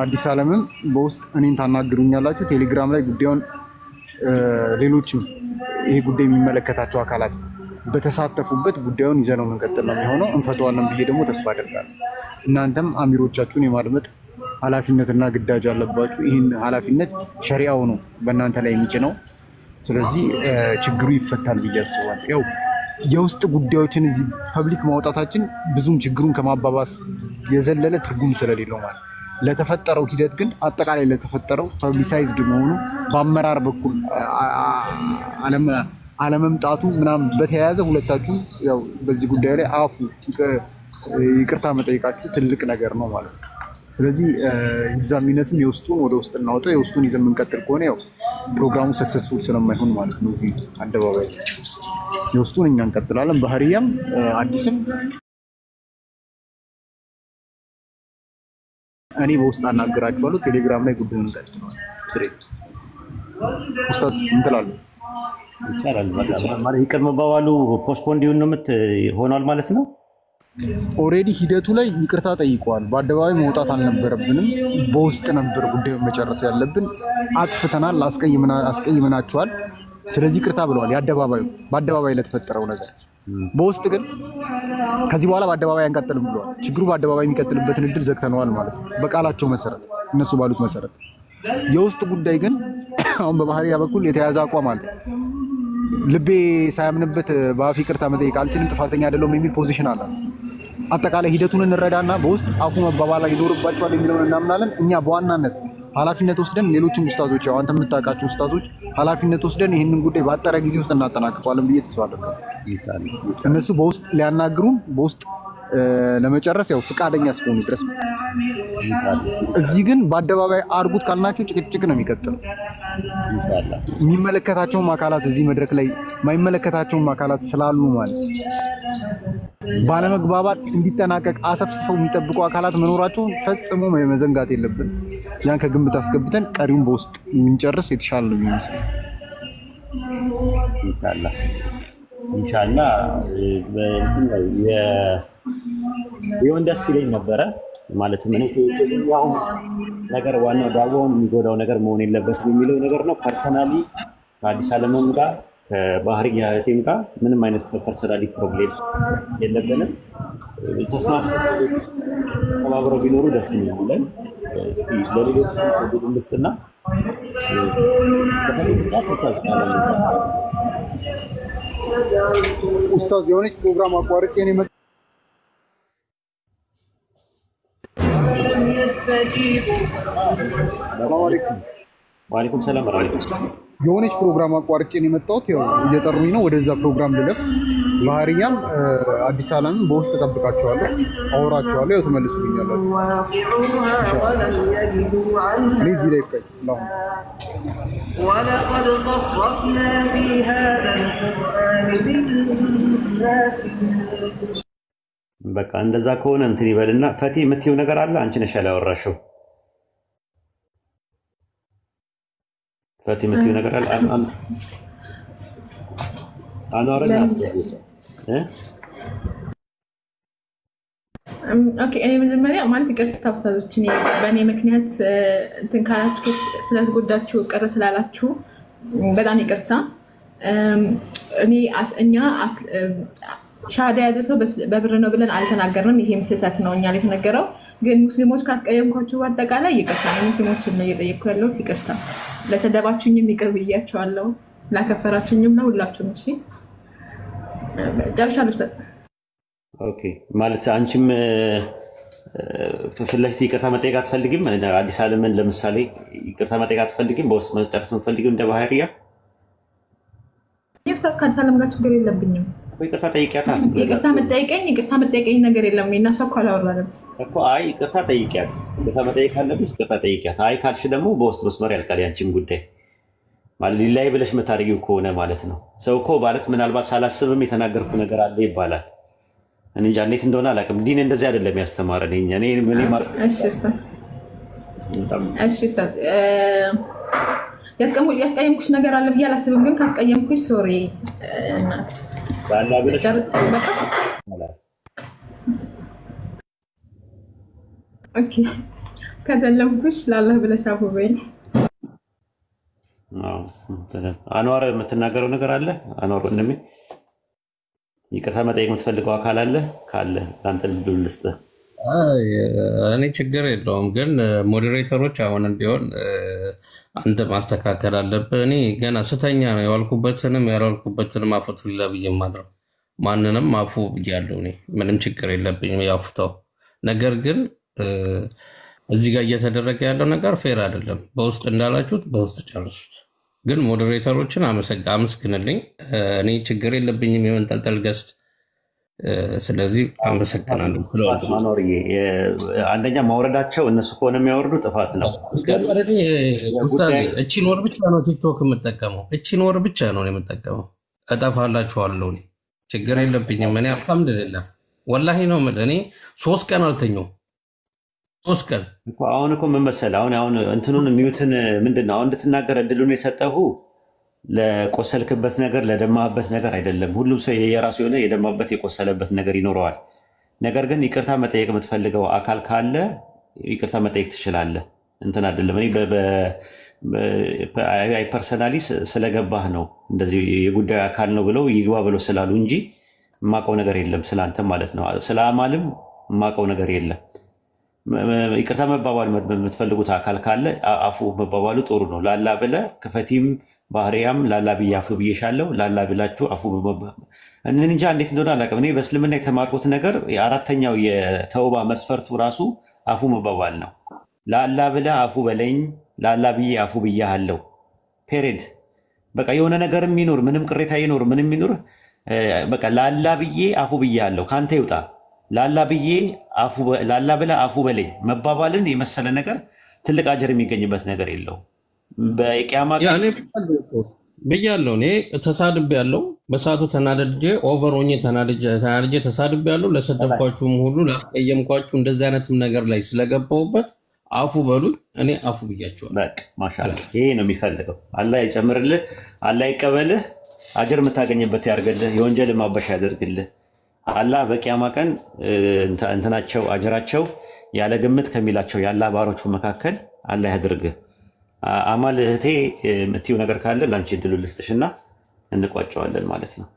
አዲስ ዓለምም በውስጥ እኔን ታናግሩኛላችሁ ቴሌግራም ላይ ጉዳዩን ሌሎችም ይሄ ጉዳይ የሚመለከታቸው አካላት በተሳተፉበት ጉዳዩን ይዘነው መንቀጥል ነው የሚሆነው እንፈተዋለን ብዬ ደግሞ ተስፋ አደርጋለሁ እናንተም አሚሮቻችሁን የማድመጥ ኃላፊነትና ግዳጅ አለባችሁ ይሄን ኃላፊነት ሸሪዓው ነው በእናንተ ላይ የሚጭነው ስለዚህ ችግሩ ይፈታል ብዬ አስባለሁ ያው የውስጥ ጉዳዮችን እዚህ ፐብሊክ ማውጣታችን ብዙም ችግሩን ከማባባስ የዘለለ ትርጉም ስለሌለው ማለት ለተፈጠረው ሂደት ግን አጠቃላይ ለተፈጠረው ፐብሊሳይዝድ መሆኑ በአመራር በኩል አለመምጣቱ ምናምን በተያያዘ ሁለታችሁ ያው በዚህ ጉዳይ ላይ አፉ ይቅርታ መጠየቃችሁ ትልቅ ነገር ነው ማለት ነው ስለዚህ ኤግዛሚነስም የውስጡን ወደ ውስጥ እናውጣው የውስጡን ይዘን የምንቀጥል ከሆነ ያው ፕሮግራሙ ሰክሰስፉል ስለማይሆን ማለት ነው እዚህ አደባባይ የውስጡን እኛ እንቀጥላለን ባህሪያም አዲስም እኔ በውስጥ አናግራችኋለሁ ቴሌግራም ላይ ጉዳዩን እንቀጥላለን ኡስታዝ እንትላለሁ ይቻላል ማለት ይቅር መባባሉ ፖስትፖንድ ይሁን ነው ሆኗል ማለት ነው ኦሬዲ ሂደቱ ላይ ይቅርታ ጠይቀዋል በአደባባይ መውጣት አልነበረብንም በውስጥ ነበር ጉዳዩን መጨረስ ያለብን አጥፍተናል አስቀይመናቸዋል ስለዚህ ይቅርታ ብለዋል በአደባባይ ለተፈጠረው ነገር በውስጥ ግን ከዚህ በኋላ በአደባባይ አንቀጥልም ብለዋል ችግሩ በአደባባይ የሚቀጥልበትን እድል ዘግተነዋል ማለት ነው በቃላቸው መሰረት እነሱ ባሉት መሰረት የውስጥ ጉዳይ ግን አሁን በባህሪያ በኩል የተያዘ አቋም አለ ልቤ ሳያምንበት በአፍ ይቅርታ መጠየቅ አልችልም ጥፋተኛ አይደለሁም የሚል ፖዚሽን አለ አጠቃላይ ሂደቱን እንረዳና በውስጥ አፉ መባባላ ይኖርባቸዋል የሚለውን እናምናለን እኛ በዋናነት ኃላፊነት ወስደን ሌሎችም ኡስታዞች ያው አንተ የምታውቃቸው ኡስታዞች ኃላፊነት ወስደን ይሄንን ጉዳይ ባጠረ ጊዜ ውስጥ እናጠናቅቀዋለን ብዬ ተስፋ አደርጋለሁ እነሱ በውስጥ ሊያናግሩን በውስጥ ለመጨረስ ያው ፍቃደኛ እስከሆኑ ድረስ እዚህ ግን በአደባባይ አርጉት ካልናቸው ጭቅጭቅ ነው የሚቀጥለው ኢንሻአላህ የሚመለከታቸውም አካላት እዚህ መድረክ ላይ ማይመለከታቸውም አካላት ስላሉ ማለት ባለመግባባት እንዲጠናቀቅ አሰፍስፈው የሚጠብቁ አካላት መኖራቸው ፈጽሞ መዘንጋት የለብን ያን ከግምት አስገብተን ቀሪውን በውስጥ የምንጨርስ የተሻለ ነው የሚመስለው ኢንሻአላህ ይሁን ደስ ይለኝ ነበረ ማለት ምን የትኛው ነገር ዋናው ዳቦውን የሚጎዳው ነገር መሆን የለበትም የሚለው ነገር ነው ፐርሰናሊ ከአዲስ ዓለምም ጋር ከባህሪያ ቲም ጋር ምንም አይነት ፐርሰናሊ ፕሮብሌም የለብንም ተስማምተን ተባብረው ቢኖሩ ደስ ይላል እስቲ ለሌሎች ተደውሉልስና በተለይ ሰዓት ተሳስናለን ኡስታዝ የሆነች ፕሮግራም አቋርጬ ነው የመጣሁት። ሰላም አለይኩም። ወአለይኩም ሰላም ወራህመቱላህ። የሆነች ፕሮግራም አቋርጬ ነው የመጣሁት። ያው እየጠሩኝ ነው ወደዛ ፕሮግራም ልለፍ። ባህሪያም አዲስ አለም በውስጥ ተጠብቃቸዋለሁ፣ አወራቸዋለሁ። ያው ተመልሱልኛላችሁ እኔ እዚህ ላይ ይቀር ነው። ولقد صرفنا في هذا القرآن للناس በቃ እንደዛ ከሆነ እንትን ይበልና ፈቲ የምትይው ነገር አለ። አንቺ ነሽ ያላወራሽው። ፈቲ የምትይው ነገር አለ። አናወራና ኦኬ እኔ መጀመሪያ ማለት ይቅርታ ኡስታዞች፣ እኔ በእኔ ምክንያት እንትን ካላችሁ ስለተጎዳችሁ ቅር ስላላችሁ በጣም ይቅርታ። እኛ ሻሃዳ ያዘ ሰው በብር ነው ብለን አልተናገርንም። ይሄም ስህተት ነው እኛ ላይ የተነገረው። ግን ሙስሊሞች ካስቀየምኳችሁ በአጠቃላይ ይቅርታ። ሙስሊሞችን ነው እየጠየቅኩ ያለሁት። ይቅርታ ለተደባችሁኝም ይቅር ብያቸዋለሁ፣ ላከፈራችሁኝም ነው ሁላችሁም። እሺ ጨርሻለሁ። ኦኬ ማለት አንቺም ፊት ለፊት ይቅርታ መጠየቅ አትፈልጊም? አዲስ አለምን ለምሳሌ ይቅርታ መጠየቅ አትፈልጊም? በውስጥ መጨረስ የምትፈልጊው እንደ ባህሪያ? ኡስታዝ ከአዲስ አለም ጋር ችግር የለብኝም። ይቅርታ ጠይቂያታ። ይቅርታ መጠየቀኝ ነገር የለም። እኔና እሷ እኮ አላወራንም እኮ። አይ ይቅርታ ጠይቂያት። ይቅርታ መጠየቅ ካለብሽ ይቅርታ ጠይቂያት። አይ ካልሽ ደግሞ በውስጥ መስመር ያልቃል ያንቺም ጉዳይ። ማለት ሊላይ ብለሽ የምታደርጊው ከሆነ ማለት ነው። ሰው እኮ ማለት ምናልባት ሳላስብም የተናገርኩ ነገር አለ ይባላል። እኔ እንጃ እንዴት እንደሆነ አላውቅም። ዲን እንደዚህ አይደለም ያስተማረን። እሺ ያስቀየምኩሽ ነገር አለ ብዬ አላስብም። ግን ካስቀየምኩሽ ሶሪ እናት ባላ ብለሽ ኦኬ ከተለምኩሽ ላላህ ብለሽ አፉ በይኝ። አንዋር የምትናገረው ነገር አለ? አንዋር ወንድሜ ይቅርታ መጠየቅ የምትፈልገው አካል አለ? ካለ ለአንተ ልድል ልስጥህ። እኔ ችግር የለውም፣ ግን ሞዴሬተሮች አሁንም ቢሆን አንተ ማስተካከል አለብህ። እኔ ገና ስተኛ ነው የዋልኩበትንም ያልዋልኩበትንም አፉት ሊላ ብዬ ማድረው ማንንም አፉ ብያለሁ። እኔ ምንም ችግር የለብኝም ያፉታው። ነገር ግን እዚህ ጋር እየተደረገ ያለው ነገር ፌር አይደለም። በውስጥ እንዳላችሁት በውስጥ ጨርሱት። ግን ሞዴሬተሮችን አመስግንልኝ። እኔ ችግር የለብኝም የመንጠልጠል ገስት። ስለዚህ አመሰግናለሁ። አንደኛ ማውረዳቸው እነሱ ከሆነ የሚያወርዱ ጥፋት ነው። ኡስታዝ እቺን ወር ብቻ ነው ቲክቶክ የምጠቀመው፣ እቺን ወር ብቻ ነው የምጠቀመው። እጠፋላችኋለሁ። እኔ ችግር የለብኝም። እኔ አልሐምዱሊላህ ወላሂ ነው የምልህ። እኔ 3 ቀን አልተኛውም። 3 ቀን አሁን እኮ ምን መሰለህ፣ አሁን እንትኑን ሚዩትን ምንድን ነው አሁን እንድትናገር እድሉን የሰጠሁ ለቆሰልክበት ነገር ለደማበት ነገር አይደለም። ሁሉም ሰው የራሱ የሆነ የደማበት የቆሰለበት ነገር ይኖረዋል። ነገር ግን ይቅርታ መጠየቅ የምትፈልገው አካል ካለ ይቅርታ መጠየቅ ትችላለህ። እንትን አይደለም። እኔ ፐርሰናሊ ስለገባህ ነው እንደዚህ የጉዳዩ አካል ነው ብለው ይግባ ብለው ስላሉ እንጂ የማውቀው ነገር የለም ስላንተ ማለት ነው። ስለ አማልም የማውቀው ነገር የለም። ይቅርታ መባባል የምትፈልጉት አካል ካለ አፉ መባባሉ ጥሩ ነው። ላላ ብለህ ከፈቲም ባህሪያም ላላ ብዬ አፉ ብዬሻለሁ። ላላ ብላችሁ አፉ እንጃ እንዴት እንደሆነ አላውቅም። እኔ በእስልምና የተማርኩት ነገር የአራተኛው የተውባ መስፈርቱ ራሱ አፉ መባባል ነው። ላላ ብለህ አፉ በለኝ፣ ላላ ብዬ አፉ ብያለሁ። ፔሬድ በቃ የሆነ ነገር የሚኖር ምንም ቅሬታ ይኖር ምንም ይኖር በቃ ላላ ብዬ አፉ ብያለሁ ካንተ ይውጣ። ላላ ብለህ አፉ በለኝ መባባልን የመሰለ ነገር ትልቅ አጀር የሚገኝበት ነገር የለው። በቂያማ ብያለሁ። እኔ ተሳድቤያለሁ። በሰዓቱ ተናድጄ ኦቨር ሆኜ ተናድጄ ተሳድቤያለሁ። ለሰደብኳችሁም ሁሉ ላስቀየምኳችሁ እንደዚህ አይነትም ነገር ላይ ስለገባሁበት አፉ በሉኝ። እኔ አፉ ብያቸዋለሁ። በቃ ማሻአላህ ይሄ ነው የሚፈልገው። አላህ ይጨምርልህ፣ አላህ ይቀበልህ፣ አጀር የምታገኝበት ያርግልህ፣ የወንጀል ማበሻ ያደርግልህ። አላህ በቂያማ ቀን እንትናቸው አጀራቸው ያለ ግምት ከሚላቸው የአላህ ባሮቹ መካከል አላህ ያድርግህ። አማል እህቴ የምትይው ነገር ካለ ላንቺ እድሉ ልስጥሽና እንቋጨዋለን ማለት ነው።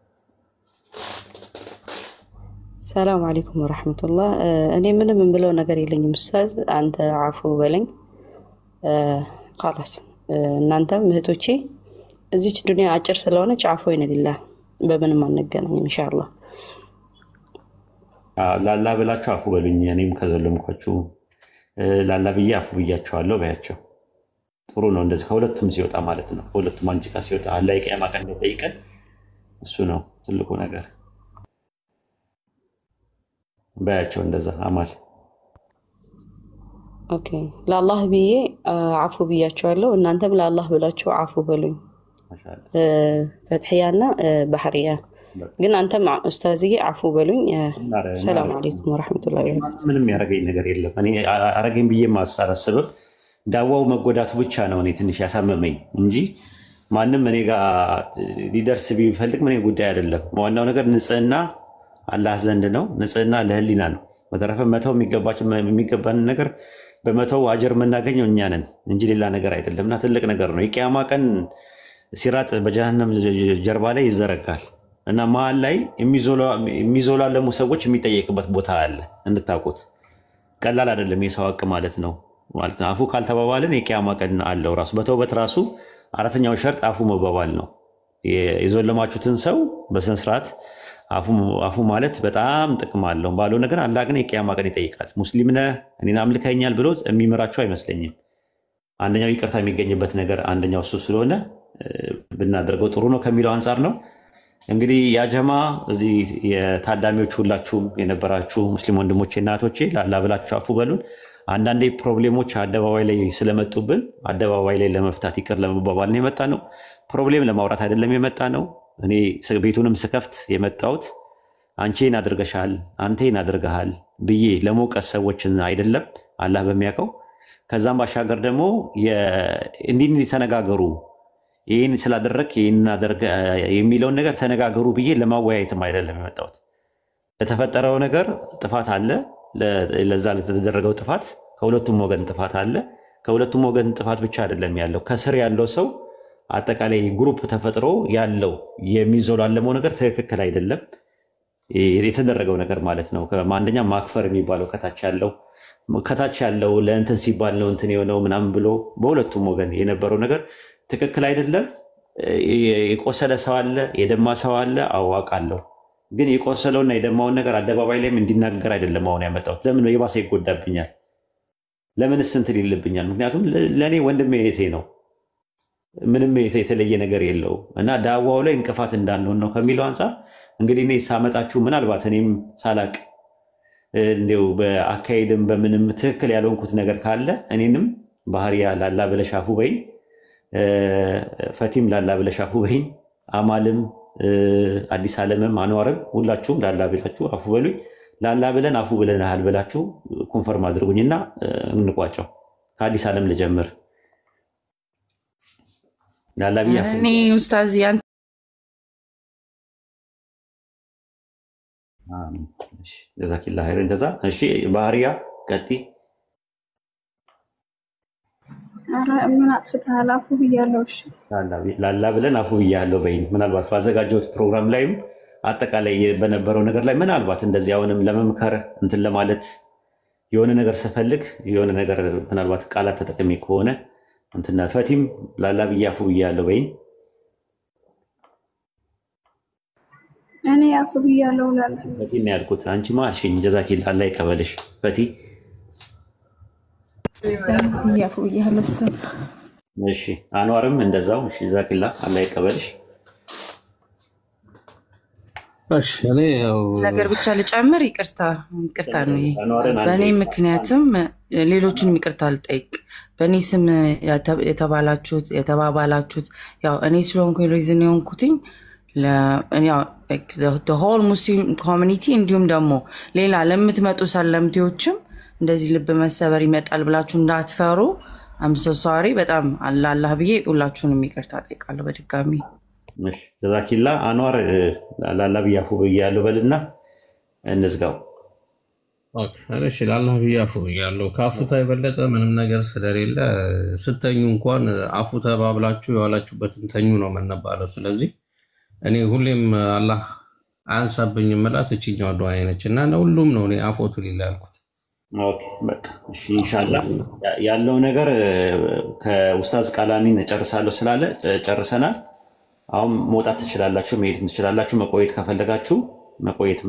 ሰላም አለይኩም ወራህመቱላህ። እኔ ምንም የምለው ነገር የለኝም ኡስታዝ፣ አንተ አፉ በለኝ خلاص። እናንተም እህቶቼ እዚች ዱንያ አጭር ስለሆነች አፉ ይነዲላ በምንም አንገናኝም ኢንሻአላህ። ላላ ብላችሁ አፉ በሉኝ። እኔም ከዘለምኳችሁ ላላ ብዬ አፉ ብያቸዋለሁ ባያቸው ጥሩ ነው። እንደዚህ ከሁለቱም ሲወጣ ማለት ነው። ከሁለቱም አንቺ ጋር ሲወጣ አላህ የቂያማ ቀን ይጠይቀን። እሱ ነው ትልቁ ነገር። ባያቸው እንደዛ አማል ኦኬ ለአላህ ብዬ አፉ ብያቸዋለሁ። እናንተም ለአላህ ብላችሁ አፉ በሉኝ። ፈትሕያና ባህሪያ ግን አንተም ኡስታዝዬ አፉ በሉኝ። ሰላም አለይኩም ወራህመቱላሂ ወበረካቱ። ምንም ያረገኝ ነገር የለም። እኔ አረገኝ ብዬ ማሳረስበብ ዳዋው መጎዳቱ ብቻ ነው እኔ ትንሽ ያሳመመኝ እንጂ ማንም እኔ ጋር ሊደርስ ቢፈልግ ምን ጉዳይ አይደለም። ዋናው ነገር ንጽህና አላህ ዘንድ ነው። ንጽህና ለህሊና ነው። በተረፈ መተው የሚገባን ነገር በመተው አጀር የምናገኘው እኛ ነን እንጂ ሌላ ነገር አይደለምና ትልቅ ነገር ነው። የቂያማ ቀን ሲራጥ በጀሃነም ጀርባ ላይ ይዘረጋል እና መሀል ላይ የሚዞላለሙ ሰዎች የሚጠየቅበት ቦታ አለ። እንድታውቁት ቀላል አይደለም። የሰው ሀቅ ማለት ነው። አፉ ካልተባባልን የቂያማ ቀን አለው ራሱ። በተውበት ራሱ አራተኛው ሸርጥ አፉ መባባል ነው። የዞለማችሁትን ሰው በስነ ስርዓት አፉ ማለት በጣም ጥቅም አለው። ባለው ነገር አላህ ግን የቂያማ ቀን ይጠይቃል። ሙስሊም ነህ እኔን አምልከኛል ብሎ የሚመራችሁ አይመስለኝም። አንደኛው ይቅርታ የሚገኝበት ነገር አንደኛው እሱ ስለሆነ ብናደርገው ጥሩ ነው ከሚለው አንፃር ነው። እንግዲህ ያ ጀማ እዚህ የታዳሚዎች ሁላችሁም የነበራችሁ ሙስሊም ወንድሞቼ እና እህቶቼ ለአላህ ብላችሁ አፉ በሉን። አንዳንዴ ፕሮብሌሞች አደባባይ ላይ ስለመጡብን አደባባይ ላይ ለመፍታት ይቅር ለመባባል ነው የመጣ ነው። ፕሮብሌም ለማውራት አይደለም የመጣ ነው። እኔ ቤቱንም ስከፍት የመጣሁት አንቺን አድርገሻል አንተን አድርገሃል ብዬ ለመውቀስ ሰዎችን አይደለም አላህ በሚያውቀው። ከዛም ባሻገር ደግሞ እንዲህ ተነጋገሩ ይህን ስላደረክ ይህን አደረገ የሚለውን ነገር ተነጋገሩ ብዬ ለማወያየትም አይደለም የመጣሁት። ለተፈጠረው ነገር ጥፋት አለ። ለዛ ለተደረገው ጥፋት ከሁለቱም ወገን ጥፋት አለ። ከሁለቱም ወገን ጥፋት ብቻ አይደለም ያለው ከስር ያለው ሰው አጠቃላይ ግሩፕ ተፈጥሮ ያለው የሚዞላለመው ነገር ትክክል አይደለም። የተደረገው ነገር ማለት ነው። አንደኛ ማክፈር የሚባለው ከታች ያለው ለእንትን ሲባል ነው እንትን የሆነው ምናምን ብሎ በሁለቱም ወገን የነበረው ነገር ትክክል አይደለም። የቆሰለ ሰው አለ፣ የደማ ሰው አለ፣ አዋቃለሁ። ግን የቆሰለውና የደማውን ነገር አደባባይ ላይም እንዲናገር አይደለም አሁን ያመጣሁት። ለምን ነው የባሰ ይጎዳብኛል? ለምንስ እንትን ይልብኛል? ምክንያቱም ለእኔ ወንድሜ እህቴ ነው። ምንም የተለየ ነገር የለው እና ዳዋው ላይ እንቅፋት እንዳንሆን ነው ከሚለው አንፃር እንግዲህ እኔ ሳመጣችሁ ምናልባት እኔም ሳላቅ እንዲው በአካሄድም በምንም ትክክል ያልሆንኩት ነገር ካለ እኔንም ባህሪያ ላላ ብለሽ አፉ በይኝ፣ ፈቲም ላላ ብለሽ አፉ በይኝ፣ አማልም አዲስ ዓለምም አንዋርም ሁላችሁም ላላ ብላችሁ አፉ በሉኝ። ላላ ብለን አፉ ብለናል ብላችሁ ኮንፈርም አድርጉኝና እንቋጨው። ከአዲስ ዓለም ልጀምር። ላላ ብያ እኔ ኡስታዝ ያን ጀዛኪላ ኸይረን ጀዛ። እሺ ባህሪያ ቀጢ። ኧረ ምን አጥፍተሃል? አፉ ብያለሁ። እሺ ላላ ብለን አፉ ብያለሁ በይኝ። ምናልባት ባዘጋጀሁት ፕሮግራም ላይም አጠቃላይ በነበረው ነገር ላይ ምናልባት እንደዚህ አሁንም ለመምከር እንትን ለማለት የሆነ ነገር ስፈልግ የሆነ ነገር ምናልባት ቃላት ተጠቅሜ ከሆነ እንትና ፈቲም ላላ ብያ አፉ ብያለሁ በይኝ። እኔ አፉ ብያለሁ ላላ ፈቲ ነው ያልኩት። አንቺማ እሺ ጀዛኪላ አላህ ይቀበልሽ ፈቲ። ያፉ ብያለሁ ኡስታዝ። እሺ አንዋርም እንደዛው። እሺ ጀዛኪላ አላህ ይቀበልሽ። እሺ እኔ ያው ነገር ብቻ ልጨምር። ይቅርታ ነው ይሄ በእኔ ምክንያትም ሌሎችን ይቅርታ ልጠይቅ። በእኔ ስም የተባባላችሁት ያው እኔ ስለሆንኩኝ ሪዝን የሆንኩትኝ ሆል ሙስሊም ኮሚኒቲ እንዲሁም ደግሞ ሌላ ለምትመጡ ሰለምቴዎችም እንደዚህ ልብ መሰበር ይመጣል ብላችሁ እንዳትፈሩ። አምሶ ሶሪ በጣም አላህ ብዬ ሁላችሁንም ይቅርታ ጠይቃለሁ በድጋሚ። እሺ ጀዛኪላ አንዋር ላላ ብያ አፉ ብያለሁ በልና እንዝጋው። ኦኬ እሺ ላላ ብያ አፉ ብያለሁ። ከአፉታ የበለጠ ምንም ነገር ስለሌለ ስተኙ እንኳን አፉ ተባብላችሁ የዋላችሁበትን ተኙ ነው መነባለው። ስለዚህ እኔ ሁሌም አላህ አንሳብኝ መላት እቺኛው ዱዓ አይነችና ሁሉም ነው እኔ አፎቱ ሊላ ያልኩት። ኦኬ በቃ እሺ ኢንሻአላህ ያለው ነገር ከኡስታዝ ቃላሚን ጨርሳለሁ ስላለ ጨርሰናል። አሁን መውጣት ትችላላችሁ፣ መሄድ ትችላላችሁ። መቆየት ከፈለጋችሁ መቆየት